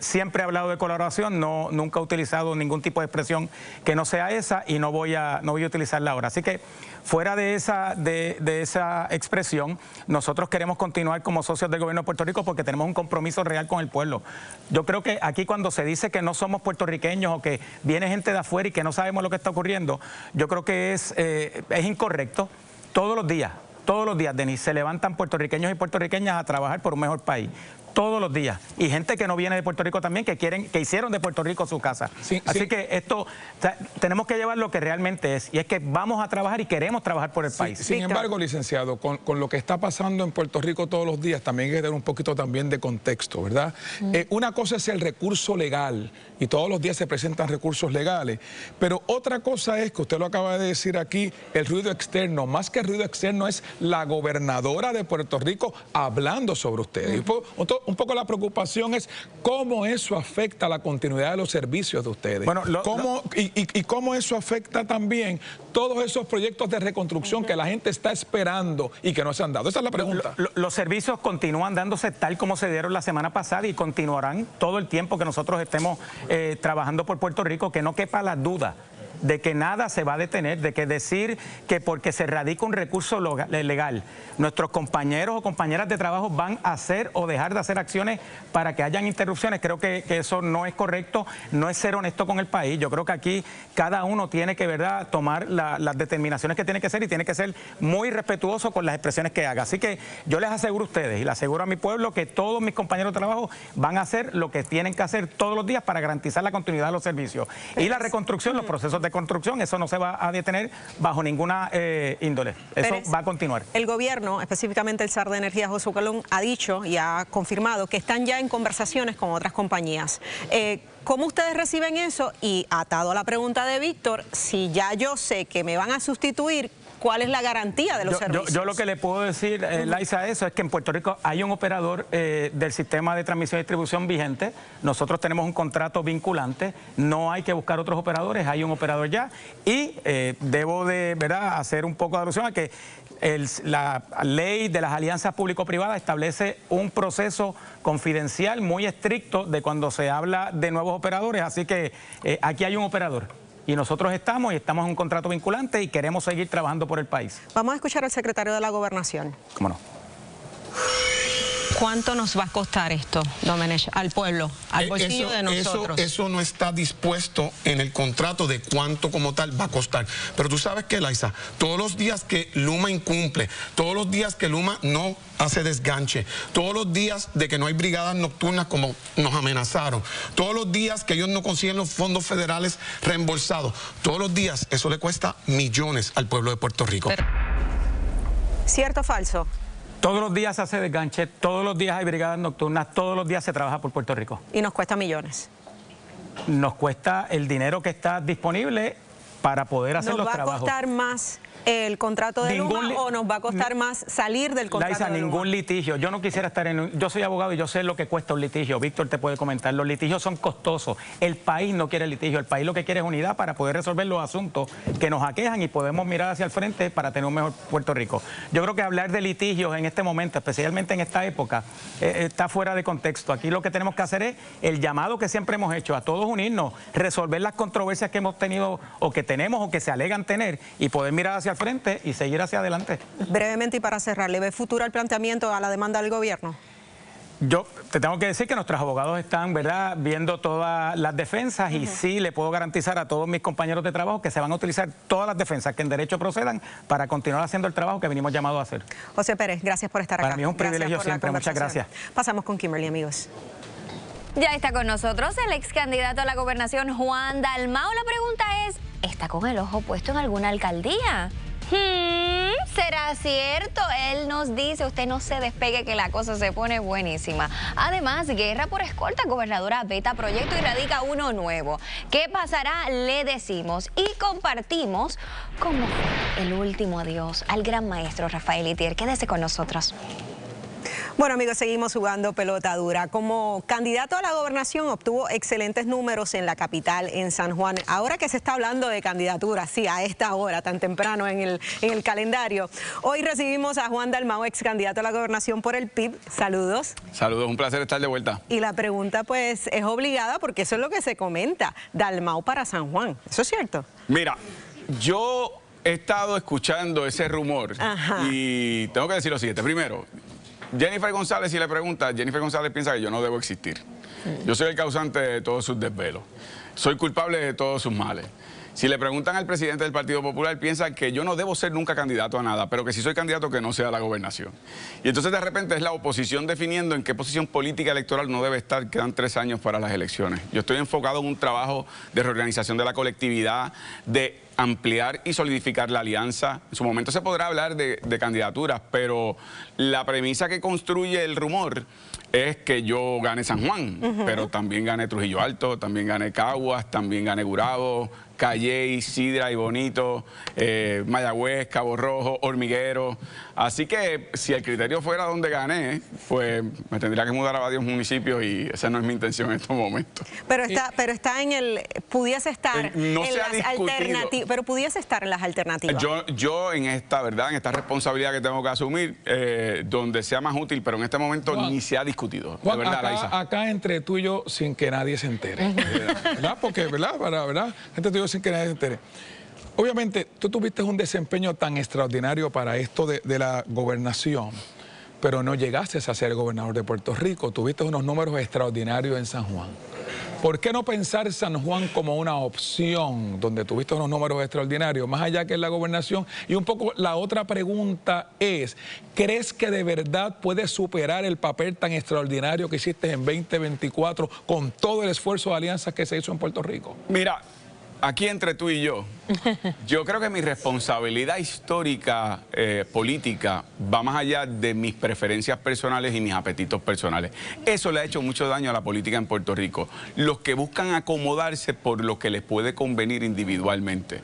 siempre he hablado de colaboración, nunca he utilizado ningún tipo de expresión que no sea esa y no voy a utilizarla ahora. Así que fuera de esa expresión, nosotros queremos continuar como socios del gobierno de Puerto Rico porque tenemos un compromiso real con el pueblo. Yo creo que aquí cuando se dice que no somos puertorriqueños o que viene gente de afuera y que no sabemos lo que está ocurriendo, yo creo que es incorrecto. Todos los días, Denis, se levantan puertorriqueños y puertorriqueñas a trabajar por un mejor país. Todos los días. Y gente que no viene de Puerto Rico también, que hicieron de Puerto Rico su casa. Así que esto, tenemos que llevar lo que realmente es, y es que vamos a trabajar y queremos trabajar por el país. Sin embargo, licenciado, con lo que está pasando en Puerto Rico todos los días, también hay que tener un poquito también de contexto, ¿verdad? Una cosa es el recurso legal, y todos los días se presentan recursos legales, pero otra cosa es, que usted lo acaba de decir aquí, el ruido externo. Más que el ruido externo es la gobernadora de Puerto Rico hablando sobre ustedes. Un poco la preocupación es cómo eso afecta la continuidad de los servicios de ustedes. Bueno, cómo eso afecta también todos esos proyectos de reconstrucción que la gente está esperando y que no se han dado. Esa es la pregunta. Los servicios continúan dándose tal como se dieron la semana pasada y continuarán todo el tiempo que nosotros estemos trabajando por Puerto Rico, que no quepa la duda de que nada se va a detener, de que decir que porque se radica un recurso legal, nuestros compañeros o compañeras de trabajo van a hacer o dejar de hacer acciones para que hayan interrupciones. Creo que eso no es correcto, no es ser honesto con el país. Yo creo que aquí cada uno tiene que, ¿verdad?, tomar las determinaciones que tiene que hacer y tiene que ser muy respetuoso con las expresiones que haga. Así que yo les aseguro a ustedes y les aseguro a mi pueblo que todos mis compañeros de trabajo van a hacer lo que tienen que hacer todos los días para garantizar la continuidad de los servicios. Y la reconstrucción, los procesos de construcción, eso no se va a detener bajo ninguna índole. Eso va a continuar. El gobierno, específicamente el SAR de Energía, Josué Colón, ha dicho y ha confirmado que están ya en conversaciones con otras compañías. ¿Cómo ustedes reciben eso? Y atado a la pregunta de Víctor, si ya yo sé que me van a sustituir, ¿cuál es la garantía de los servicios? Yo lo que le puedo decir, Laisa, eso es que en Puerto Rico hay un operador del sistema de transmisión y distribución vigente. Nosotros tenemos un contrato vinculante, no hay que buscar otros operadores, hay un operador ya. Y debo de, ¿verdad?, hacer un poco de alusión a que la ley de las alianzas público-privadas establece un proceso confidencial muy estricto de cuando se habla de nuevos operadores, así que aquí hay un operador. Y nosotros estamos en un contrato vinculante y queremos seguir trabajando por el país. Vamos a escuchar al secretario de la Gobernación. ¿Cómo no? ¿Cuánto nos va a costar esto, Domenech, al pueblo, al bolsillo de nosotros? Eso no está dispuesto en el contrato de cuánto como tal va a costar. Pero tú sabes que, Laisa, todos los días que Luma incumple, todos los días que Luma no hace desganche, todos los días de que no hay brigadas nocturnas como nos amenazaron, todos los días que ellos no consiguen los fondos federales reembolsados, todos los días eso le cuesta millones al pueblo de Puerto Rico. ¿Cierto o falso? Todos los días se hace desganche, todos los días hay brigadas nocturnas, todos los días se trabaja por Puerto Rico. Y nos cuesta millones. Nos cuesta el dinero que está disponible para poder hacer los trabajos. ¿Nos va a costar más el contrato de Luma o nos va a costar más salir del contrato Laisa, de Luma? Ningún litigio. Yo no quisiera estar yo soy abogado y yo sé lo que cuesta un litigio. Víctor te puede comentar. Los litigios son costosos. El país no quiere litigio. El país lo que quiere es unidad para poder resolver los asuntos que nos aquejan y podemos mirar hacia el frente para tener un mejor Puerto Rico. Yo creo que hablar de litigios en este momento, especialmente en esta época, está fuera de contexto. Aquí lo que tenemos que hacer es el llamado que siempre hemos hecho a todos unirnos, resolver las controversias que hemos tenido o que tenemos o que se alegan tener y poder mirar hacia el frente y seguir hacia adelante. Brevemente y para cerrar, ¿le ve futuro al planteamiento a la demanda del gobierno? Yo te tengo que decir que nuestros abogados están, ¿verdad?, viendo todas las defensas y sí le puedo garantizar a todos mis compañeros de trabajo que se van a utilizar todas las defensas que en derecho procedan para continuar haciendo el trabajo que venimos llamados a hacer. José Pérez, gracias por estar acá. Para mí es un privilegio siempre, muchas gracias. Pasamos con Kimberly, amigos. Ya está con nosotros el ex candidato a la gobernación, Juan Dalmau. La pregunta es, ¿está con el ojo puesto en alguna alcaldía? ¿Será cierto? Él nos dice, usted no se despegue que la cosa se pone buenísima. Además, guerra por escolta, gobernadora veta proyecto y radica uno nuevo. ¿Qué pasará? Le decimos y compartimos cómo fue el último adiós al gran maestro Rafael Itier. Quédese con nosotros. Bueno, amigos, seguimos jugando pelota dura. Como candidato a la gobernación obtuvo excelentes números en la capital, en San Juan. Ahora que se está hablando de candidatura, sí, a esta hora, tan temprano en el calendario. Hoy recibimos a Juan Dalmau, ex candidato a la gobernación por el PIB. Saludos. Saludos, un placer estar de vuelta. Y la pregunta, pues, es obligada porque eso es lo que se comenta. Dalmau para San Juan. ¿Eso es cierto? Mira, yo he estado escuchando ese rumor. Ajá. Y tengo que decir lo siguiente. Primero, Jennifer González, si le pregunta, Jennifer González piensa que yo no debo existir. Yo soy el causante de todos sus desvelos. Soy culpable de todos sus males. Si le preguntan al presidente del Partido Popular, piensa que yo no debo ser nunca candidato a nada, pero que si soy candidato que no sea a la gobernación. Y entonces de repente es la oposición definiendo en qué posición política electoral no debe estar. Quedan 3 años para las elecciones. Yo estoy enfocado en un trabajo de reorganización de la colectividad, de ampliar y solidificar la alianza. En su momento se podrá hablar de candidaturas, pero la premisa que construye el rumor es que yo gane San Juan, pero también gane Trujillo Alto, también gane Caguas, también gane Gurabo, Calley, Sidra y Bonito, Mayagüez, Cabo Rojo, Hormiguero. Así que si el criterio fuera donde gané, pues me tendría que mudar a varios municipios y esa no es mi intención en estos momentos. Pero está en el... Pudiese estar no en las alternativas, pero pudiese estar en las alternativas. Yo en esta, ¿verdad? En esta responsabilidad que tengo que asumir, donde sea más útil, pero en este momento Juan, ni se ha discutido. Juan, de verdad, acá entre tú y yo, sin que nadie se entere. ¿Verdad? Porque, ¿verdad? Entre tú y yo, sin que nadie se entere. Obviamente, tú tuviste un desempeño tan extraordinario para esto de la gobernación, pero no llegaste a ser gobernador de Puerto Rico. Tuviste unos números extraordinarios en San Juan. ¿Por qué no pensar San Juan como una opción donde tuviste unos números extraordinarios, más allá que en la gobernación? Y un poco la otra pregunta es, ¿crees que de verdad puedes superar el papel tan extraordinario que hiciste en 2024 con todo el esfuerzo de alianzas que se hizo en Puerto Rico? Mira, aquí entre tú y yo creo que mi responsabilidad histórica política va más allá de mis preferencias personales y mis apetitos personales. Eso le ha hecho mucho daño a la política en Puerto Rico. Los que buscan acomodarse por lo que les puede convenir individualmente.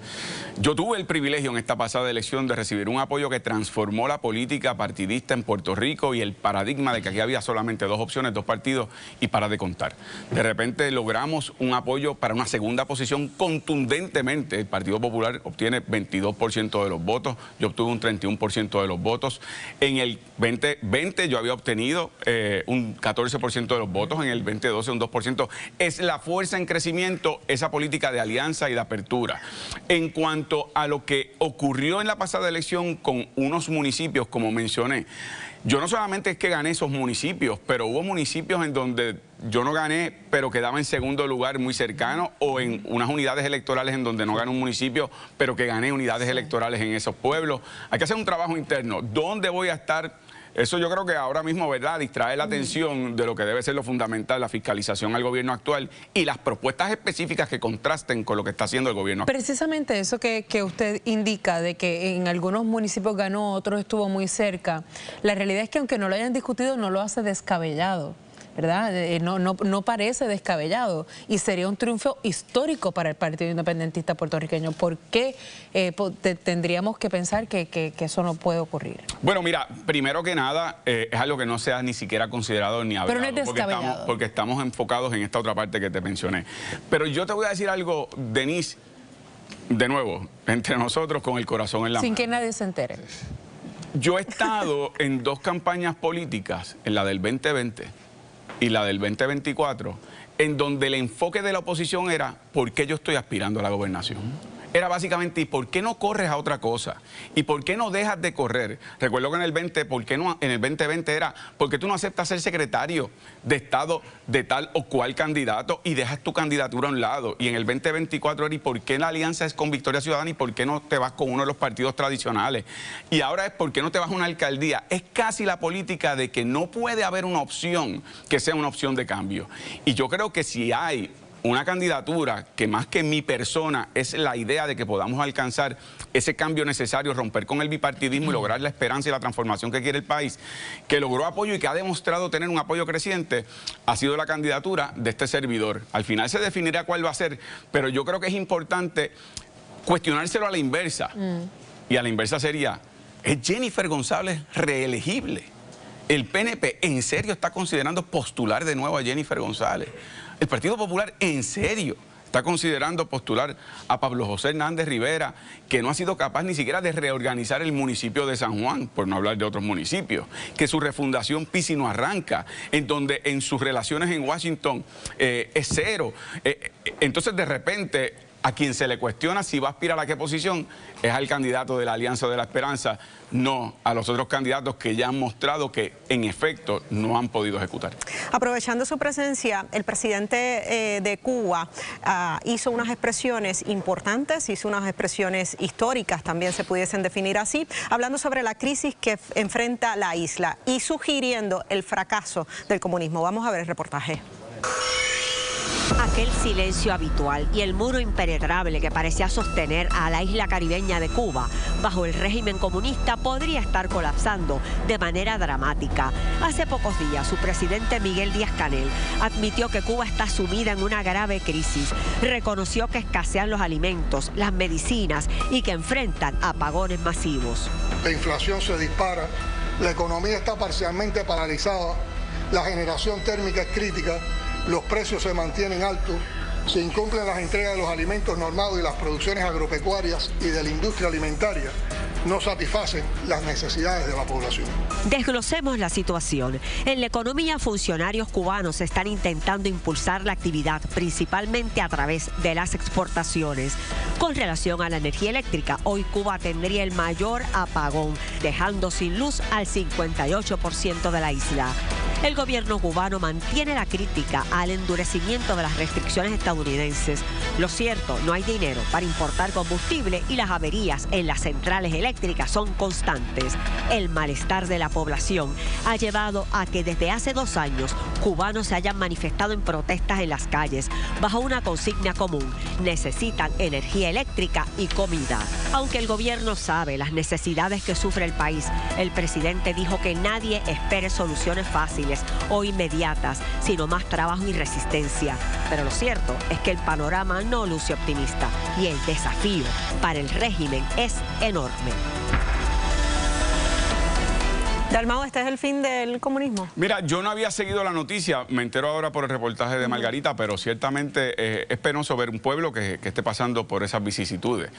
Yo tuve el privilegio en esta pasada elección de recibir un apoyo que transformó la política partidista en Puerto Rico y el paradigma de que aquí había solamente 2 opciones, 2 partidos y para de contar. De repente logramos un apoyo para una segunda posición contundentemente. El Partido Popular obtiene 22% de los votos, yo obtuve un 31% de los votos. En el 2020 yo había obtenido un 14% de los votos, en el 2012 un 2%. Es la fuerza en crecimiento, esa política de alianza y de apertura. En cuanto a lo que ocurrió en la pasada elección con unos municipios, como mencioné, yo no solamente es que gané esos municipios, pero hubo municipios en donde yo no gané, pero quedaba en segundo lugar muy cercano, o en unas unidades electorales en donde no gané un municipio, pero que gané unidades electorales en esos pueblos. Hay que hacer un trabajo interno. ¿Dónde voy a estar? Eso yo creo que ahora mismo, ¿verdad?, distrae la atención de lo que debe ser lo fundamental, la fiscalización al gobierno actual y las propuestas específicas que contrasten con lo que está haciendo el gobierno actual. Precisamente eso que usted indica, de que en algunos municipios ganó, otros estuvo muy cerca. La realidad es que aunque no lo hayan discutido, no lo hace descabellado, ¿verdad? No parece descabellado y sería un triunfo histórico para el Partido Independentista puertorriqueño. ¿Por qué tendríamos que pensar que eso no puede ocurrir? Bueno, mira, primero que nada, es algo que no se ha ni siquiera considerado ni hablado. Pero no es descabellado. Porque estamos enfocados en esta otra parte que te mencioné. Pero yo te voy a decir algo, Denise, de nuevo, entre nosotros con el corazón en la mano. Sin que nadie se entere. Yo he estado en 2 campañas políticas, en la del 2020 y la del 2024, en donde el enfoque de la oposición era ¿por qué yo estoy aspirando a la gobernación? era básicamente, ¿y por qué no corres a otra cosa? ¿Y por qué no dejas de correr? Recuerdo que en el 2020 era, ¿por qué tú no aceptas ser secretario de Estado de tal o cual candidato y dejas tu candidatura a un lado? Y en el 2024 era, ¿y por qué la alianza es con Victoria Ciudadana y por qué no te vas con uno de los partidos tradicionales? Y ahora es, ¿por qué no te vas a una alcaldía? Es casi la política de que no puede haber una opción que sea una opción de cambio. Y yo creo que si hay una candidatura que más que mi persona es la idea de que podamos alcanzar ese cambio necesario, romper con el bipartidismo y lograr la esperanza y la transformación que quiere el país, que logró apoyo y que ha demostrado tener un apoyo creciente, ha sido la candidatura de este servidor. Al final se definirá cuál va a ser, pero yo creo que es importante cuestionárselo a la inversa. Y a la inversa sería, ¿es Jennifer González reelegible? ¿El PNP en serio está considerando postular de nuevo a Jennifer González? ¿El Partido Popular en serio está considerando postular a Pablo José Hernández Rivera, que no ha sido capaz ni siquiera de reorganizar el municipio de San Juan, por no hablar de otros municipios, que su refundación pisa y no arranca, en donde en sus relaciones en Washington es cero? Entonces, de repente, a quien se le cuestiona si va a aspirar a qué posición es al candidato de la Alianza de la Esperanza, no a los otros candidatos que ya han mostrado que en efecto no han podido ejecutar. Aprovechando su presencia, el presidente de Cuba hizo unas expresiones importantes, hizo unas expresiones históricas, también se pudiesen definir así, hablando sobre la crisis que enfrenta la isla y sugiriendo el fracaso del comunismo. Vamos a ver el reportaje. Aquel silencio habitual y el muro impenetrable que parecía sostener a la isla caribeña de Cuba bajo el régimen comunista podría estar colapsando de manera dramática. Hace pocos días, su presidente Miguel Díaz-Canel admitió que Cuba está sumida en una grave crisis. Reconoció que escasean los alimentos, las medicinas y que enfrentan apagones masivos. La inflación se dispara, la economía está parcialmente paralizada, la generación térmica es crítica, los precios se mantienen altos, se incumplen las entregas de los alimentos normados y las producciones agropecuarias y de la industria alimentaria no satisfacen las necesidades de la población. Desglosemos la situación. En la economía, funcionarios cubanos están intentando impulsar la actividad, principalmente a través de las exportaciones. Con relación a la energía eléctrica, hoy Cuba tendría el mayor apagón, dejando sin luz al 58% de la isla. El gobierno cubano mantiene la crítica al endurecimiento de las restricciones estadounidenses. Lo cierto, no hay dinero para importar combustible y las averías en las centrales eléctricas son constantes. El malestar de la población ha llevado a que desde hace 2 años cubanos se hayan manifestado en protestas en las calles bajo una consigna común: necesitan energía eléctrica y comida. Aunque el gobierno sabe las necesidades que sufre el país, el presidente dijo que nadie espere soluciones fáciles o inmediatas, sino más trabajo y resistencia. Pero lo cierto es que el panorama no luce optimista y el desafío para el régimen es enorme. Dalmau, ¿este es el fin del comunismo? Mira, yo no había seguido la noticia, me entero ahora por el reportaje de Margarita, pero ciertamente es penoso ver un pueblo que esté pasando por esas vicisitudes.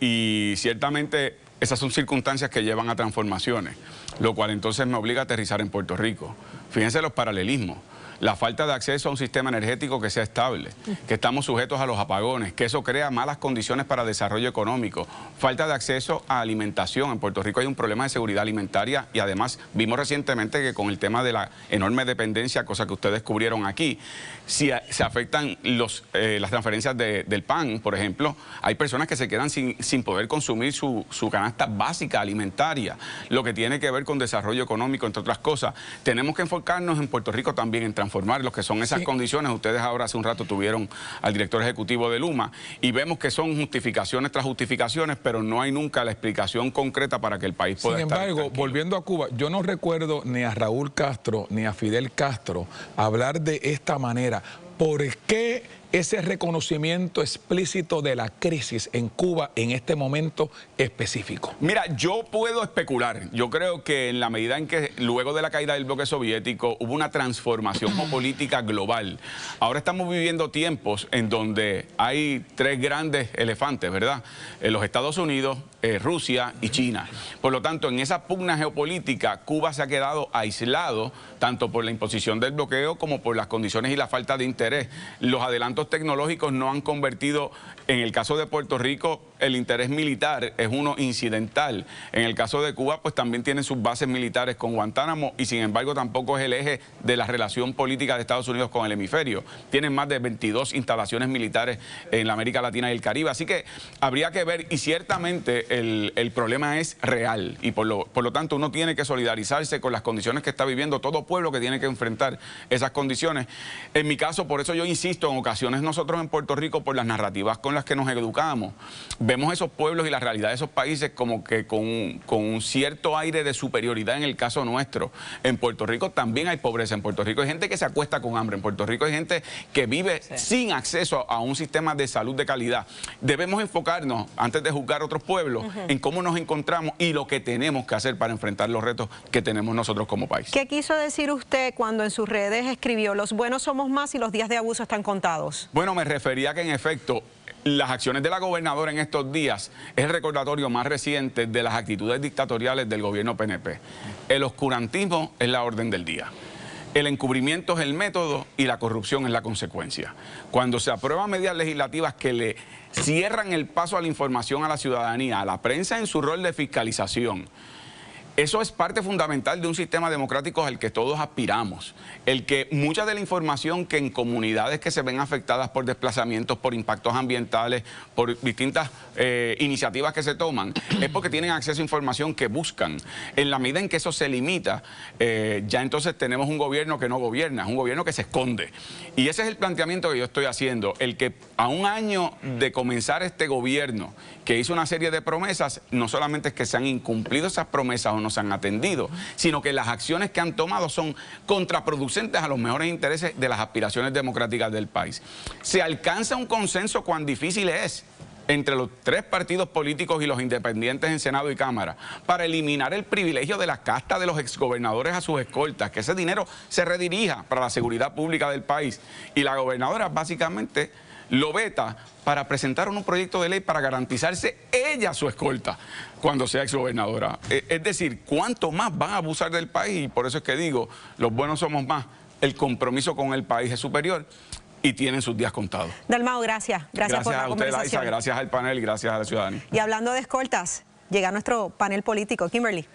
Y ciertamente esas son circunstancias que llevan a transformaciones, lo cual entonces me obliga a aterrizar en Puerto Rico. Fíjense los paralelismos. La falta de acceso a un sistema energético que sea estable, que estamos sujetos a los apagones, que eso crea malas condiciones para desarrollo económico, falta de acceso a alimentación. En Puerto Rico hay un problema de seguridad alimentaria y además vimos recientemente que con el tema de la enorme dependencia, cosa que ustedes descubrieron aquí, si se afectan las transferencias del PAN, por ejemplo, hay personas que se quedan sin poder consumir su canasta básica alimentaria, lo que tiene que ver con desarrollo económico, entre otras cosas. Tenemos que enfocarnos en Puerto Rico también en transformar lo que son esas condiciones. Ustedes ahora hace un rato tuvieron al director ejecutivo de Luma y vemos que son justificaciones tras justificaciones, pero no hay nunca la explicación concreta para que el país pueda estar tranquilo. Sin embargo, volviendo a Cuba, yo no recuerdo ni a Raúl Castro ni a Fidel Castro hablar de esta manera. ¿Por qué ese reconocimiento explícito de la crisis en Cuba en este momento específico? Mira, yo puedo especular. Yo creo que en la medida en que luego de la caída del bloque soviético hubo una transformación política global. Ahora estamos viviendo tiempos en donde hay 3 grandes elefantes, ¿verdad? Los Estados Unidos, Rusia y China. Por lo tanto, en esa pugna geopolítica, Cuba se ha quedado aislado, tanto por la imposición del bloqueo como por las condiciones y la falta de interés. Los adelantos tecnológicos no han convertido, en el caso de Puerto Rico, el interés militar es uno incidental. En el caso de Cuba, pues también tienen sus bases militares con Guantánamo y sin embargo tampoco es el eje de la relación política de Estados Unidos con el hemisferio. Tienen más de 22 instalaciones militares en la América Latina y el Caribe. Así que habría que ver, y ciertamente el problema es real y por lo tanto uno tiene que solidarizarse con las condiciones que está viviendo todo pueblo que tiene que enfrentar esas condiciones. En mi caso, por eso yo insisto, en ocasiones nosotros en Puerto Rico, por las narrativas con las que nos educamos, vemos esos pueblos y la realidad de esos países como que con un cierto aire de superioridad en el caso nuestro. En Puerto Rico también hay pobreza, en Puerto Rico hay gente que se acuesta con hambre, en Puerto Rico hay gente que vive sin acceso a un sistema de salud de calidad. Debemos enfocarnos, antes de juzgar otros pueblos, en cómo nos encontramos y lo que tenemos que hacer para enfrentar los retos que tenemos nosotros como país. ¿Qué quiso decir usted cuando en sus redes escribió los buenos somos más y los días de abuso están contados? Bueno, me refería que en efecto las acciones de la gobernadora en estos días es el recordatorio más reciente de las actitudes dictatoriales del gobierno PNP. El oscurantismo es la orden del día. El encubrimiento es el método y la corrupción es la consecuencia. Cuando se aprueban medidas legislativas que le cierran el paso a la información a la ciudadanía, a la prensa en su rol de fiscalización, eso es parte fundamental de un sistema democrático al que todos aspiramos. El que mucha de la información que en comunidades que se ven afectadas por desplazamientos, por impactos ambientales, por distintas iniciativas que se toman, es porque tienen acceso a información que buscan. En la medida en que eso se limita, ya entonces tenemos un gobierno que no gobierna, es un gobierno que se esconde. Y ese es el planteamiento que yo estoy haciendo. El que a un año de comenzar este gobierno, que hizo una serie de promesas, no solamente es que se han incumplido esas promesas o no se han atendido, sino que las acciones que han tomado son contraproducentes a los mejores intereses de las aspiraciones democráticas del país. Se alcanza un consenso cuán difícil es entre los tres partidos políticos y los independientes en Senado y Cámara para eliminar el privilegio de la casta de los exgobernadores a sus escoltas, que ese dinero se redirija para la seguridad pública del país. Y la gobernadora básicamente lo veta para presentar un proyecto de ley para garantizarse ella su escolta cuando sea exgobernadora. Es decir, ¿cuánto más van a abusar del país? Y por eso es que digo, los buenos somos más, el compromiso con el país es superior y tienen sus días contados. Dalmau, gracias. Gracias por la conversación. Gracias a usted, Laisa, gracias al panel y gracias a la ciudadanía. Y hablando de escoltas, llega nuestro panel político. Kimberly.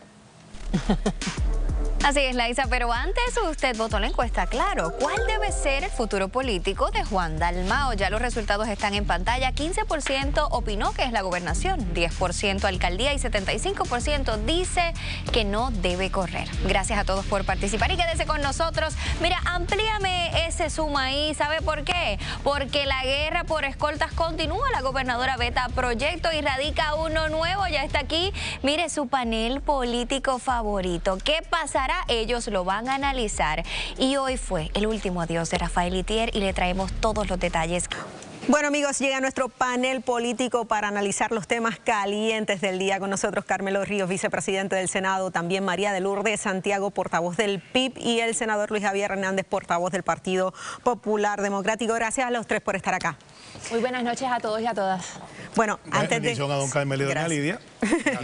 Así es, Laisa, pero antes usted votó la encuesta, claro. ¿Cuál debe ser el futuro político de Juan Dalmau? Ya los resultados están en pantalla. 15% opinó que es la gobernación, 10% alcaldía y 75% dice que no debe correr. Gracias a todos por participar y quédese con nosotros. Mira, amplíame ese zoom ahí. ¿Sabe por qué? Porque la guerra por escoltas continúa. La gobernadora veta proyecto y radica uno nuevo. Ya está aquí. Mire, su panel político favorito. ¿Qué pasará? Ellos lo van a analizar. Y hoy fue el último adiós de Rafael Itier y le traemos todos los detalles. Bueno, amigos, llega nuestro panel político para analizar los temas calientes del día. Con nosotros Carmelo Ríos, vicepresidente del Senado, también María de Lourdes Santiago, portavoz del PIB, y el senador Luis Javier Hernández, portavoz del Partido Popular Democrático. Gracias a los tres por estar acá. Muy buenas noches a todos y a todas. Bueno, antes de... a don Carmelo y doña Lidia.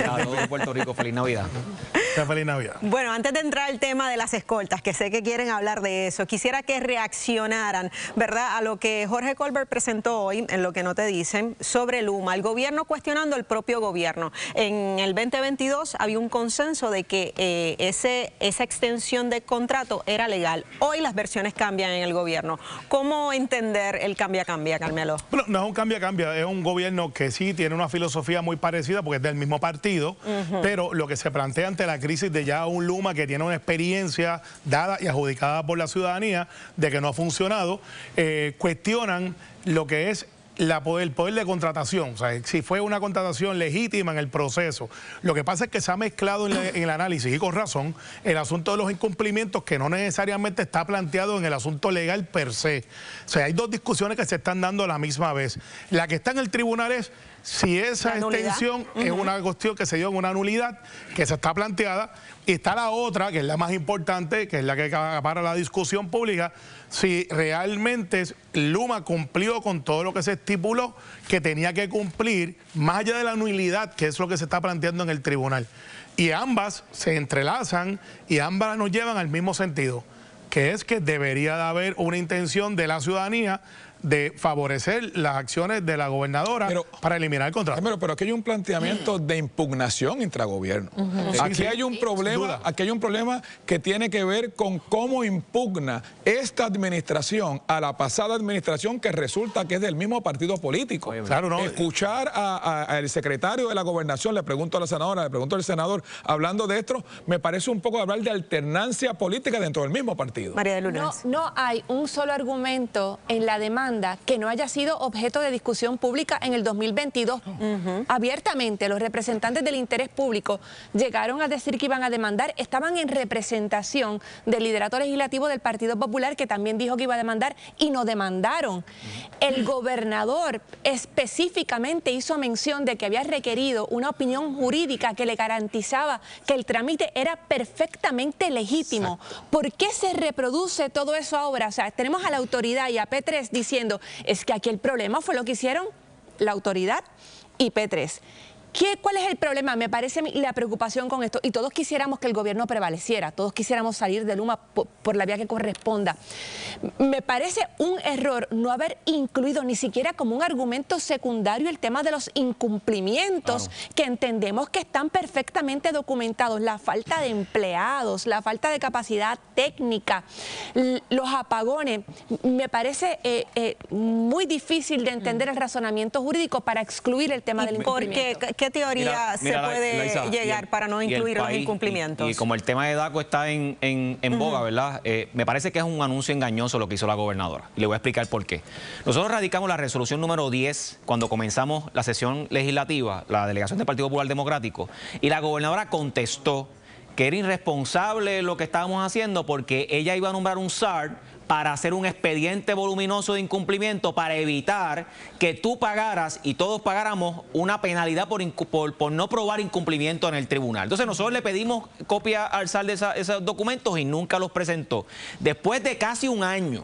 A todo Puerto Rico, feliz Navidad. Feliz Navidad. Bueno, antes de entrar al tema de las escoltas, que sé que quieren hablar de eso, quisiera que reaccionaran, ¿verdad?, a lo que Jorge Colbert presentó hoy, en Lo que no te dicen, sobre Luma, el gobierno cuestionando el propio gobierno. En el 2022 había un consenso de que esa extensión de contrato era legal. Hoy las versiones cambian en el gobierno. ¿Cómo entender el cambia-cambia, Carmelo? Bueno, no es un cambia-cambia, es un gobierno que sí tiene una filosofía muy parecida porque es del mismo partido, pero lo que se plantea ante la crisis de ya un Luma que tiene una experiencia dada y adjudicada por la ciudadanía de que no ha funcionado, cuestionan lo que es el poder de contratación, o sea, si fue una contratación legítima en el proceso. Lo que pasa es que se ha mezclado en el análisis, y con razón, el asunto de los incumplimientos que no necesariamente está planteado en el asunto legal per se. O sea, hay dos discusiones que se están dando a la misma vez. La que está en el tribunal es si esa extensión es una cuestión que se dio en una nulidad que se está planteada, y está la otra, que es la más importante, que es la que acapara la discusión pública, si realmente Luma cumplió con todo lo que se estipuló que tenía que cumplir, más allá de la nulidad, que es lo que se está planteando en el tribunal. Y ambas se entrelazan y ambas nos llevan al mismo sentido, que es que debería de haber una intención de la ciudadanía de favorecer las acciones de la gobernadora para eliminar el contrato. Pero aquí hay un planteamiento de impugnación intragobierno. Aquí hay un problema que tiene que ver con cómo impugna esta administración a la pasada administración, que resulta que es del mismo partido político. Claro, no. Escuchar al secretario de la gobernación, le pregunto a la senadora, le pregunto al senador, hablando de esto, me parece un poco hablar de alternancia política dentro del mismo partido. María de Lourdes. No hay un solo argumento en la demanda que no haya sido objeto de discusión pública en el 2022. Abiertamente, los representantes del interés público llegaron a decir que iban a demandar, estaban en representación del liderato legislativo del Partido Popular, que también dijo que iba a demandar, y no demandaron. El gobernador específicamente hizo mención de que había requerido una opinión jurídica que le garantizaba que el trámite era perfectamente legítimo. ¿Por qué se reproduce todo eso ahora? O sea, tenemos a la autoridad y a P3 diciendo, es que aquí el problema fue lo que hicieron la autoridad y P3. ¿Cuál es el problema? Me parece la preocupación con esto, y todos quisiéramos que el gobierno prevaleciera, todos quisiéramos salir de Luma por la vía que corresponda. Me parece un error no haber incluido ni siquiera como un argumento secundario el tema de los incumplimientos, que entendemos que están perfectamente documentados, la falta de empleados, la falta de capacidad técnica, los apagones. Me parece muy difícil de entender el razonamiento jurídico para excluir el tema del incumplimiento. ¿Qué teoría se puede llegar para no incluir los incumplimientos? Y como el tema de DACO está en boga, ¿verdad? Me parece que es un anuncio engañoso lo que hizo la gobernadora. Y le voy a explicar por qué. Nosotros radicamos la resolución número 10 cuando comenzamos la sesión legislativa, la delegación del Partido Popular Democrático, y la gobernadora contestó que era irresponsable lo que estábamos haciendo porque ella iba a nombrar un SAR para hacer un expediente voluminoso de incumplimiento para evitar que tú pagaras y todos pagáramos una penalidad por no probar incumplimiento en el tribunal. Entonces nosotros le pedimos copia al SAR de esos documentos y nunca los presentó. Después de casi un año,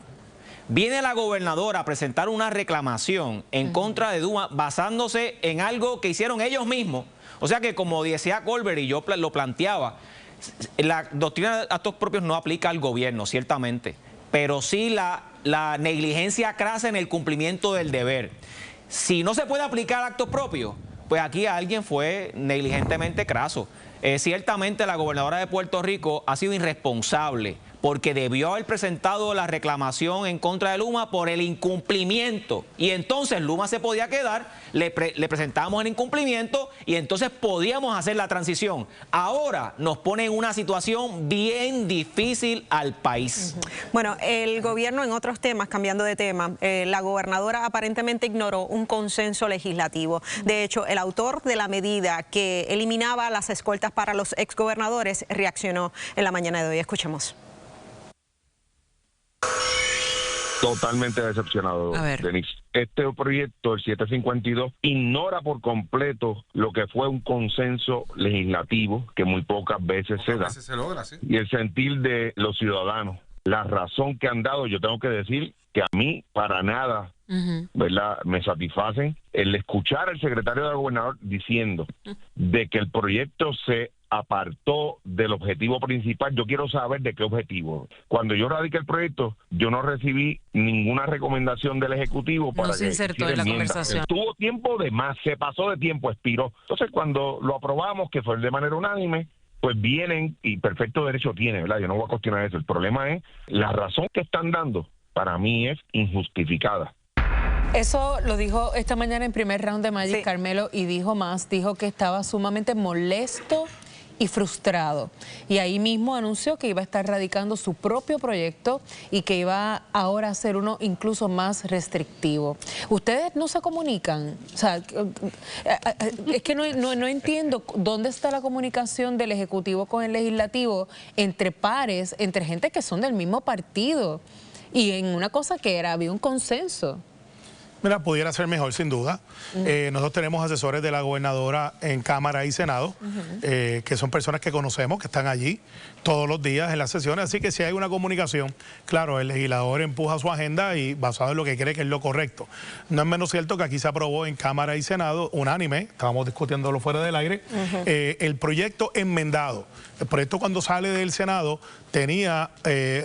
viene la gobernadora a presentar una reclamación en contra de Luma basándose en algo que hicieron ellos mismos. O sea que, como decía Colbert y yo lo planteaba, la doctrina de actos propios no aplica al gobierno, ciertamente, pero sí la negligencia crasa en el cumplimiento del deber. Si no se puede aplicar actos propios, pues aquí alguien fue negligentemente craso. Ciertamente la gobernadora de Puerto Rico ha sido irresponsable porque debió haber presentado la reclamación en contra de Luma por el incumplimiento. Y entonces Luma se podía quedar, le presentamos el incumplimiento y entonces podíamos hacer la transición. Ahora nos pone en una situación bien difícil al país. Bueno, el gobierno en otros temas, cambiando de tema, la gobernadora aparentemente ignoró un consenso legislativo. De hecho, el autor de la medida que eliminaba las escoltas para los exgobernadores reaccionó en la mañana de hoy. Escuchemos. Totalmente decepcionado, Denise. Este proyecto, el 752, ignora por completo lo que fue un consenso legislativo que muy pocas veces se da. Y el sentir de los ciudadanos. La razón que han dado, yo tengo que decir que a mí para nada, ¿verdad?, me satisfacen. El escuchar al secretario del gobernador diciendo de que el proyecto se apartó del objetivo principal. Yo quiero saber de qué objetivo. Cuando yo radiqué el proyecto, yo no recibí ninguna recomendación del Ejecutivo para que se insertó en la conversación. Tuvo tiempo de más, se pasó de tiempo, expiró. Entonces, cuando lo aprobamos, que fue de manera unánime, pues vienen y perfecto derecho tiene, ¿verdad? Yo no voy a cuestionar eso. El problema es la razón que están dando, para mí es injustificada. Eso lo dijo esta mañana en primer round de Magic Carmelo, y dijo más, dijo que estaba sumamente molesto y frustrado. Y ahí mismo anunció que iba a estar radicando su propio proyecto y que iba ahora a ser uno incluso más restrictivo. ¿Ustedes no se comunican? O sea, es que no entiendo dónde está la comunicación del Ejecutivo con el Legislativo entre pares, entre gente que son del mismo partido, y en una cosa que había un consenso. Mira, pudiera ser mejor, sin duda. Nosotros tenemos asesores de la gobernadora en Cámara y Senado, que son personas que conocemos, que están allí todos los días en las sesiones. Así que si hay una comunicación, claro, el legislador empuja su agenda y basado en lo que cree que es lo correcto. No es menos cierto que aquí se aprobó en Cámara y Senado, unánime, estábamos discutiéndolo fuera del aire, el proyecto enmendado. El proyecto, cuando sale del Senado, tenía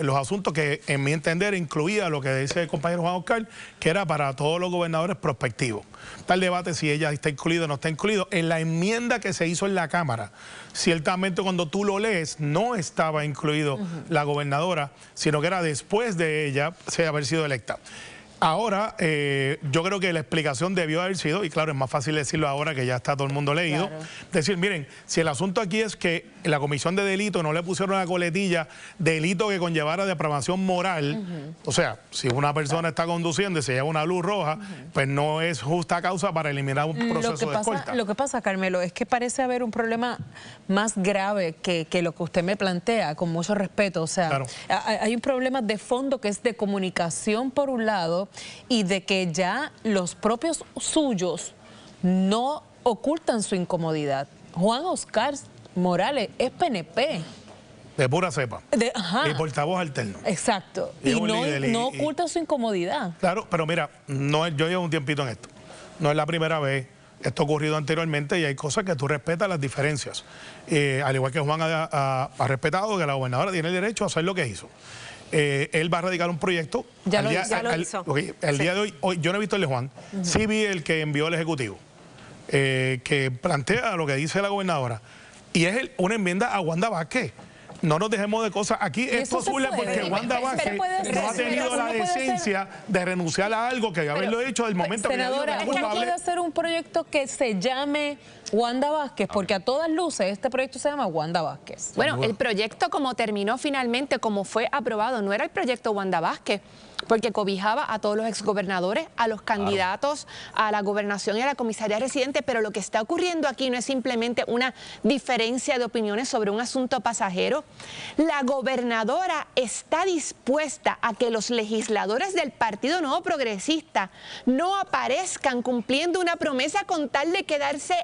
los asuntos que, en mi entender, incluía lo que dice el compañero Juan Oscar, que era para todos los gobernadores prospectivos. Está el debate si ella está incluida o no está incluido. En la enmienda que se hizo en la Cámara, ciertamente cuando tú lo lees, no estaba incluido la gobernadora, sino que era después de ella haber sido electa. Ahora, yo creo que la explicación debió haber sido, y claro, es más fácil decirlo ahora que ya está todo el mundo leído, decir, miren, si el asunto aquí es que la comisión de delito no le pusieron una coletilla delito que conllevara depravación moral, o sea, si una persona está conduciendo y se lleva una luz roja, pues no es justa causa para eliminar un proceso de escolta. Lo que pasa, Carmelo, es que parece haber un problema más grave que lo que usted me plantea, con mucho respeto. O sea, hay un problema de fondo que es de comunicación por un lado, y de que ya los propios suyos no ocultan su incomodidad. Juan Oscar Morales es PNP. De pura cepa. Y portavoz alterno. Exacto. Y no oculta su incomodidad. Claro, pero mira, yo llevo un tiempito en esto. No es la primera vez. Esto ha ocurrido anteriormente y hay cosas que tú respetas las diferencias. Al igual que Juan ha respetado que la gobernadora tiene el derecho a hacer lo que hizo. Él va a radicar un proyecto. Ya lo hizo. El día de hoy, yo no he visto el de Juan, sí vi el que envió el Ejecutivo, que plantea lo que dice la gobernadora. Y es una enmienda a Wanda Vázquez. No nos dejemos de cosas. Aquí esto surge porque Wanda Vázquez no ha tenido la decencia de renunciar a algo que haberlo hecho del momento senadora, que ya ¿cómo puede hacer un proyecto que se llame Wanda Vázquez? Porque a todas luces este proyecto se llama Wanda Vázquez. Bueno, el proyecto como terminó finalmente, como fue aprobado, no era el proyecto Wanda Vázquez, porque cobijaba a todos los exgobernadores, a los candidatos a la gobernación y a la comisaría residente, pero lo que está ocurriendo aquí no es simplemente una diferencia de opiniones sobre un asunto pasajero. La gobernadora está dispuesta a que los legisladores del Partido Nuevo Progresista no aparezcan cumpliendo una promesa con tal de quedarse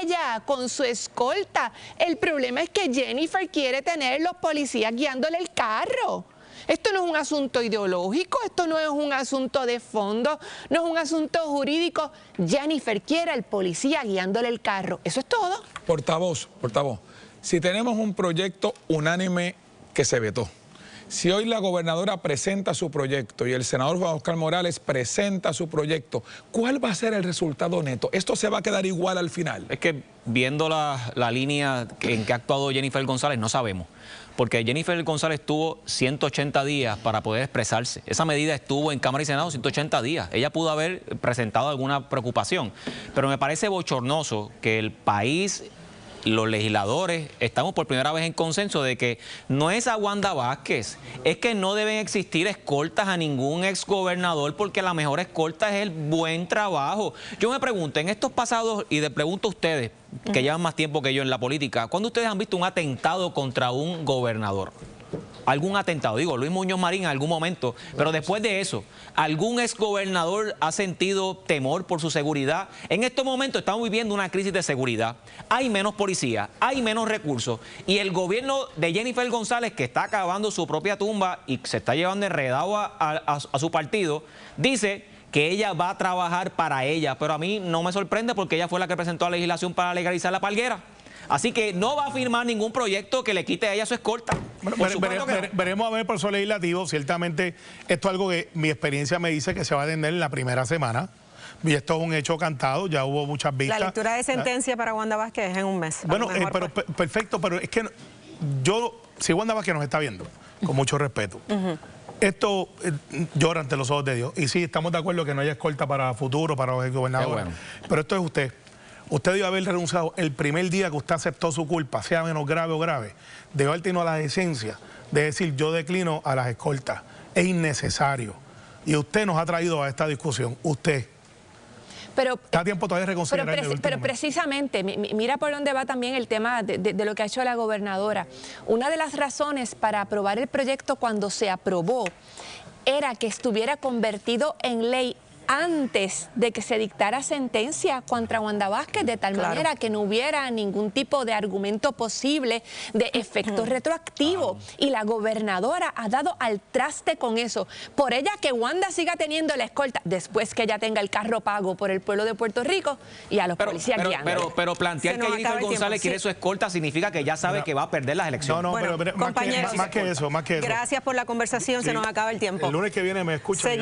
ella con su escolta. El problema es que Jennifer quiere tener los policías guiándole el carro. Esto no es un asunto ideológico, esto no es un asunto de fondo, no es un asunto jurídico. Jennifer quiere al policía guiándole el carro. Eso es todo. Portavoz, si tenemos un proyecto unánime que se vetó, si hoy la gobernadora presenta su proyecto y el senador Juan Oscar Morales presenta su proyecto, ¿cuál va a ser el resultado neto? ¿Esto se va a quedar igual al final? Es que viendo la línea en que ha actuado Jennifer González, no sabemos. Porque Jennifer González tuvo 180 días para poder expresarse. Esa medida estuvo en Cámara y Senado 180 días. Ella pudo haber presentado alguna preocupación. Pero me parece bochornoso que el país, los legisladores, estamos por primera vez en consenso de que no es a Wanda Vázquez, es que no deben existir escoltas a ningún exgobernador porque la mejor escolta es el buen trabajo. Yo me pregunto, en estos pasados, y le pregunto a ustedes, que llevan más tiempo que yo en la política, ¿cuándo ustedes han visto un atentado contra un gobernador? Algún atentado, digo, Luis Muñoz Marín en algún momento, pero después de eso, ¿algún exgobernador ha sentido temor por su seguridad? En estos momentos estamos viviendo una crisis de seguridad, hay menos policía, hay menos recursos, y el gobierno de Jennifer González, que está acabando su propia tumba y se está llevando enredado a su partido, dice que ella va a trabajar para ella, pero a mí no me sorprende porque ella fue la que presentó la legislación para legalizar la palguera. Así que no va a firmar ningún proyecto que le quite a ella su escolta. Bueno, veremos a ver el proceso legislativo. Ciertamente esto es algo que mi experiencia me dice que se va a atender en la primera semana. Y esto es un hecho cantado, ya hubo muchas vistas. La lectura de sentencia para Wanda Vázquez es en un mes. Bueno, pero perfecto, pero es que si Wanda Vázquez nos está viendo, con mucho respeto, esto llora ante los ojos de Dios. Y sí, estamos de acuerdo que no haya escolta para futuro, para los gobernadores. Bueno. Pero esto es usted. Usted debió haber renunciado el primer día que usted aceptó su culpa, sea menos grave o grave. Debió haber tenido la decencia de decir, yo declino a las escoltas. Es innecesario. Y usted nos ha traído a esta discusión. Usted. Pero, está a tiempo todavía de reconsiderar. Pero precisamente, mira por dónde va también el tema de lo que ha hecho la gobernadora. Una de las razones para aprobar el proyecto cuando se aprobó era que estuviera convertido en ley antes de que se dictara sentencia contra Wanda Vázquez, de tal manera que no hubiera ningún tipo de argumento posible de efecto retroactivo. Y la gobernadora ha dado al traste con eso. Por ella que Wanda siga teniendo la escolta después que ella tenga el carro pago por el pueblo de Puerto Rico y a los policías guiando. Pero plantear que Jennifer González quiere su escolta significa que ya sabe que va a perder las elecciones. No, bueno, pero más que eso. Gracias por la conversación, se nos acaba el tiempo. El lunes que viene me escuchan.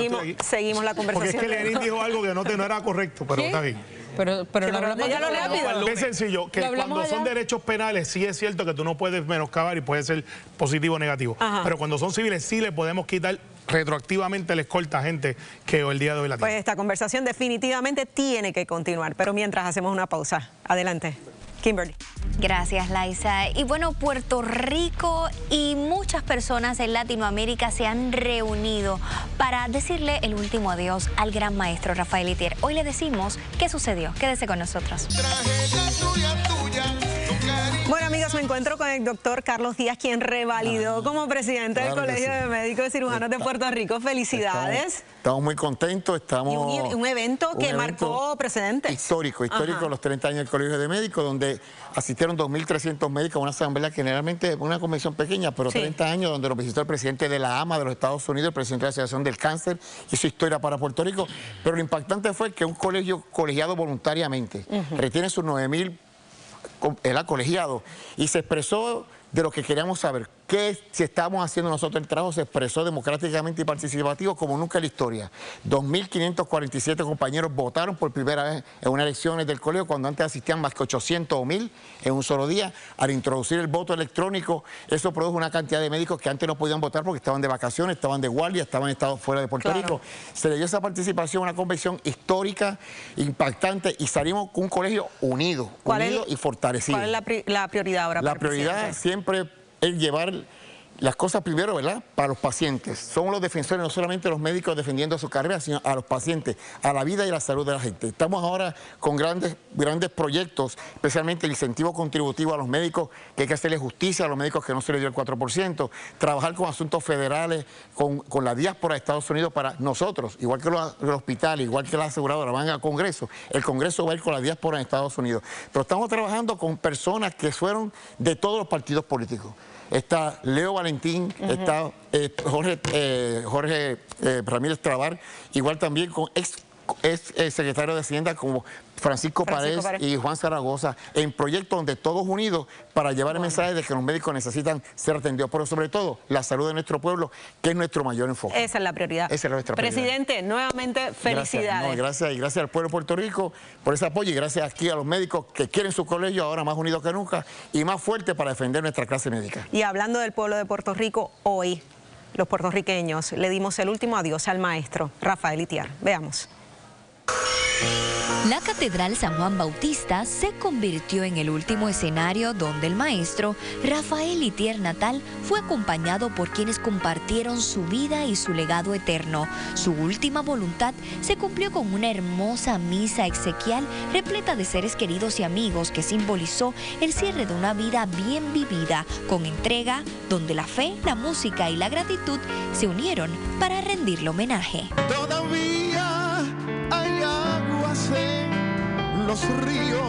Seguimos la conversación. Porque es que Lenín dijo algo que no era correcto, pero está bien. Pero lo hablamos rápido. Es sencillo, que cuando son derechos penales sí es cierto que tú no puedes menoscabar y puede ser positivo o negativo. Pero cuando son civiles sí le podemos quitar retroactivamente la escolta a gente que el día de hoy la tiene. Pues esta conversación definitivamente tiene que continuar, pero mientras hacemos una pausa. Adelante. Kimberly. Gracias, Laisa. Y bueno, Puerto Rico y muchas personas en Latinoamérica se han reunido para decirle el último adiós al gran maestro Rafael Itier. Hoy le decimos qué sucedió. Quédese con nosotros. Bueno, amigos, me encuentro con el doctor Carlos Díaz, quien revalidó como presidente del Colegio de Médicos y Cirujanos de Puerto Rico. Felicidades. Estamos muy contentos. Un evento que marcó precedentes. Histórico, los 30 años del Colegio de Médicos, donde asistieron 2.300 médicos a una asamblea que generalmente es una convención pequeña, pero 30 años donde nos visitó el presidente de la AMA de los Estados Unidos, el presidente de la Asociación del Cáncer, hizo historia para Puerto Rico. Pero lo impactante fue que un colegio colegiado voluntariamente retiene sus 9.000 colegiados y se expresó de lo que queríamos saber. Que si estábamos haciendo nosotros el trabajo, se expresó democráticamente y participativo como nunca en la historia. 2.547 compañeros votaron por primera vez en unas elecciones del colegio, cuando antes asistían más que 800 o 1.000 en un solo día. Al introducir el voto electrónico, eso produjo una cantidad de médicos que antes no podían votar porque estaban de vacaciones, estaban de guardia, estaban fuera de Puerto Rico. Se le dio esa participación, una convención histórica, impactante, y salimos con un colegio unido y fortalecido. ¿Cuál es la prioridad ahora? La prioridad siempre es llevar las cosas primero, ¿verdad?, para los pacientes. Somos los defensores, no solamente los médicos defendiendo su carrera, sino a los pacientes, a la vida y la salud de la gente. Estamos ahora con grandes proyectos, especialmente el incentivo contributivo a los médicos, que hay que hacerle justicia a los médicos que no se les dio el 4%, trabajar con asuntos federales, con la diáspora de Estados Unidos para nosotros, igual que los hospitales, igual que las aseguradoras, van al Congreso. El Congreso va a ir con la diáspora en Estados Unidos. Pero estamos trabajando con personas que fueron de todos los partidos políticos. Está Leo Valentín, está Jorge Ramírez Trabar, igual también con ex secretario de Hacienda como Francisco Párez y Juan Zaragoza, en proyectos donde todos unidos para llevar el mensaje de que los médicos necesitan ser atendidos, pero sobre todo la salud de nuestro pueblo, que es nuestro mayor enfoque. Esa es la prioridad. Esa es nuestra prioridad. Presidente, nuevamente felicidades. Gracias, y gracias al pueblo de Puerto Rico por ese apoyo, y gracias aquí a los médicos que quieren su colegio ahora más unidos que nunca y más fuertes para defender nuestra clase médica. Y hablando del pueblo de Puerto Rico, hoy los puertorriqueños le dimos el último adiós al maestro Rafael Itier. Veamos. La Catedral San Juan Bautista se convirtió en el último escenario donde el maestro Rafael Itier Natal fue acompañado por quienes compartieron su vida y su legado eterno. Su última voluntad se cumplió con una hermosa misa exequial repleta de seres queridos y amigos que simbolizó el cierre de una vida bien vivida, con entrega, donde la fe, la música y la gratitud se unieron para rendirle homenaje. Todavía hay aguas en los ríos,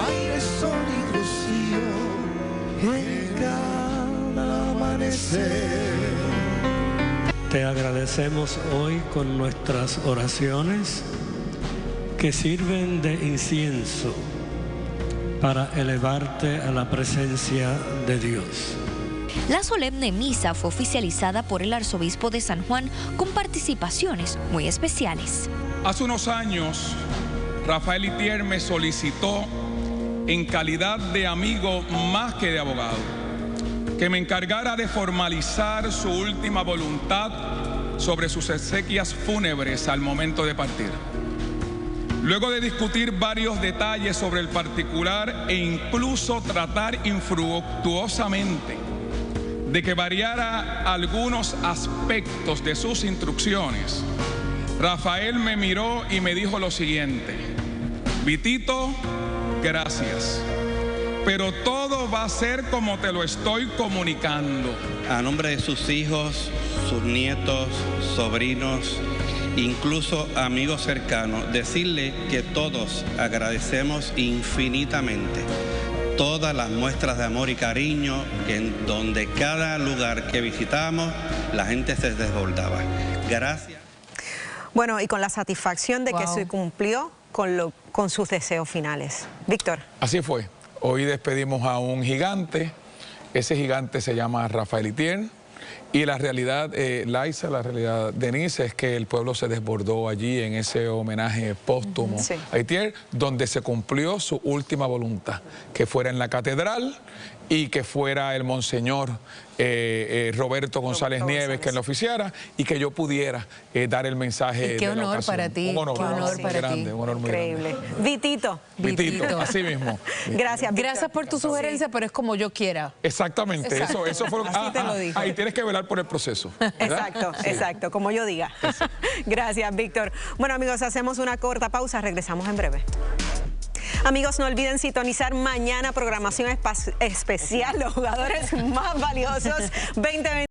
aire, sol y rocío en cada amanecer. Te agradecemos hoy con nuestras oraciones que sirven de incienso para elevarte a la presencia de Dios. La solemne misa fue oficializada por el arzobispo de San Juan con participaciones muy especiales. Hace unos años, Rafael Itier me solicitó, en calidad de amigo más que de abogado, que me encargara de formalizar su última voluntad sobre sus exequias fúnebres al momento de partir. Luego de discutir varios detalles sobre el particular e incluso tratar infructuosamente de que variara algunos aspectos de sus instrucciones, Rafael me miró y me dijo lo siguiente: Vitito, gracias, pero todo va a ser como te lo estoy comunicando. A nombre de sus hijos, sus nietos, sobrinos incluso amigos cercanos, decirle que todos agradecemos infinitamente todas las muestras de amor y cariño, en donde cada lugar que visitamos la gente se desbordaba. Gracias. Bueno, y con la satisfacción de que se cumplió con sus deseos finales. Víctor. Así fue. Hoy despedimos a un gigante. Ese gigante se llama Rafael Itier. Y la realidad, Laisa, la realidad, Denise, es que el pueblo se desbordó allí en ese homenaje póstumo a Itier, donde se cumplió su última voluntad, que fuera en la catedral y que fuera el monseñor Roberto González Nieves quien lo oficiara y que yo pudiera dar el mensaje. Y qué honor para ti. Un honor, qué honor para grande, ti. Un honor muy increíble. Grande. Vitito. Así mismo. Gracias. Gracias por tu sugerencia, pero es como yo quiera. Exactamente. Exacto. Eso fue lo que... Así te lo dije. Ahí tienes que velar por el proceso. Exacto, como yo diga. Gracias, Víctor. Bueno, amigos, hacemos una corta pausa. Regresamos en breve. Amigos, no olviden sintonizar mañana programación especial, los jugadores más valiosos 2020.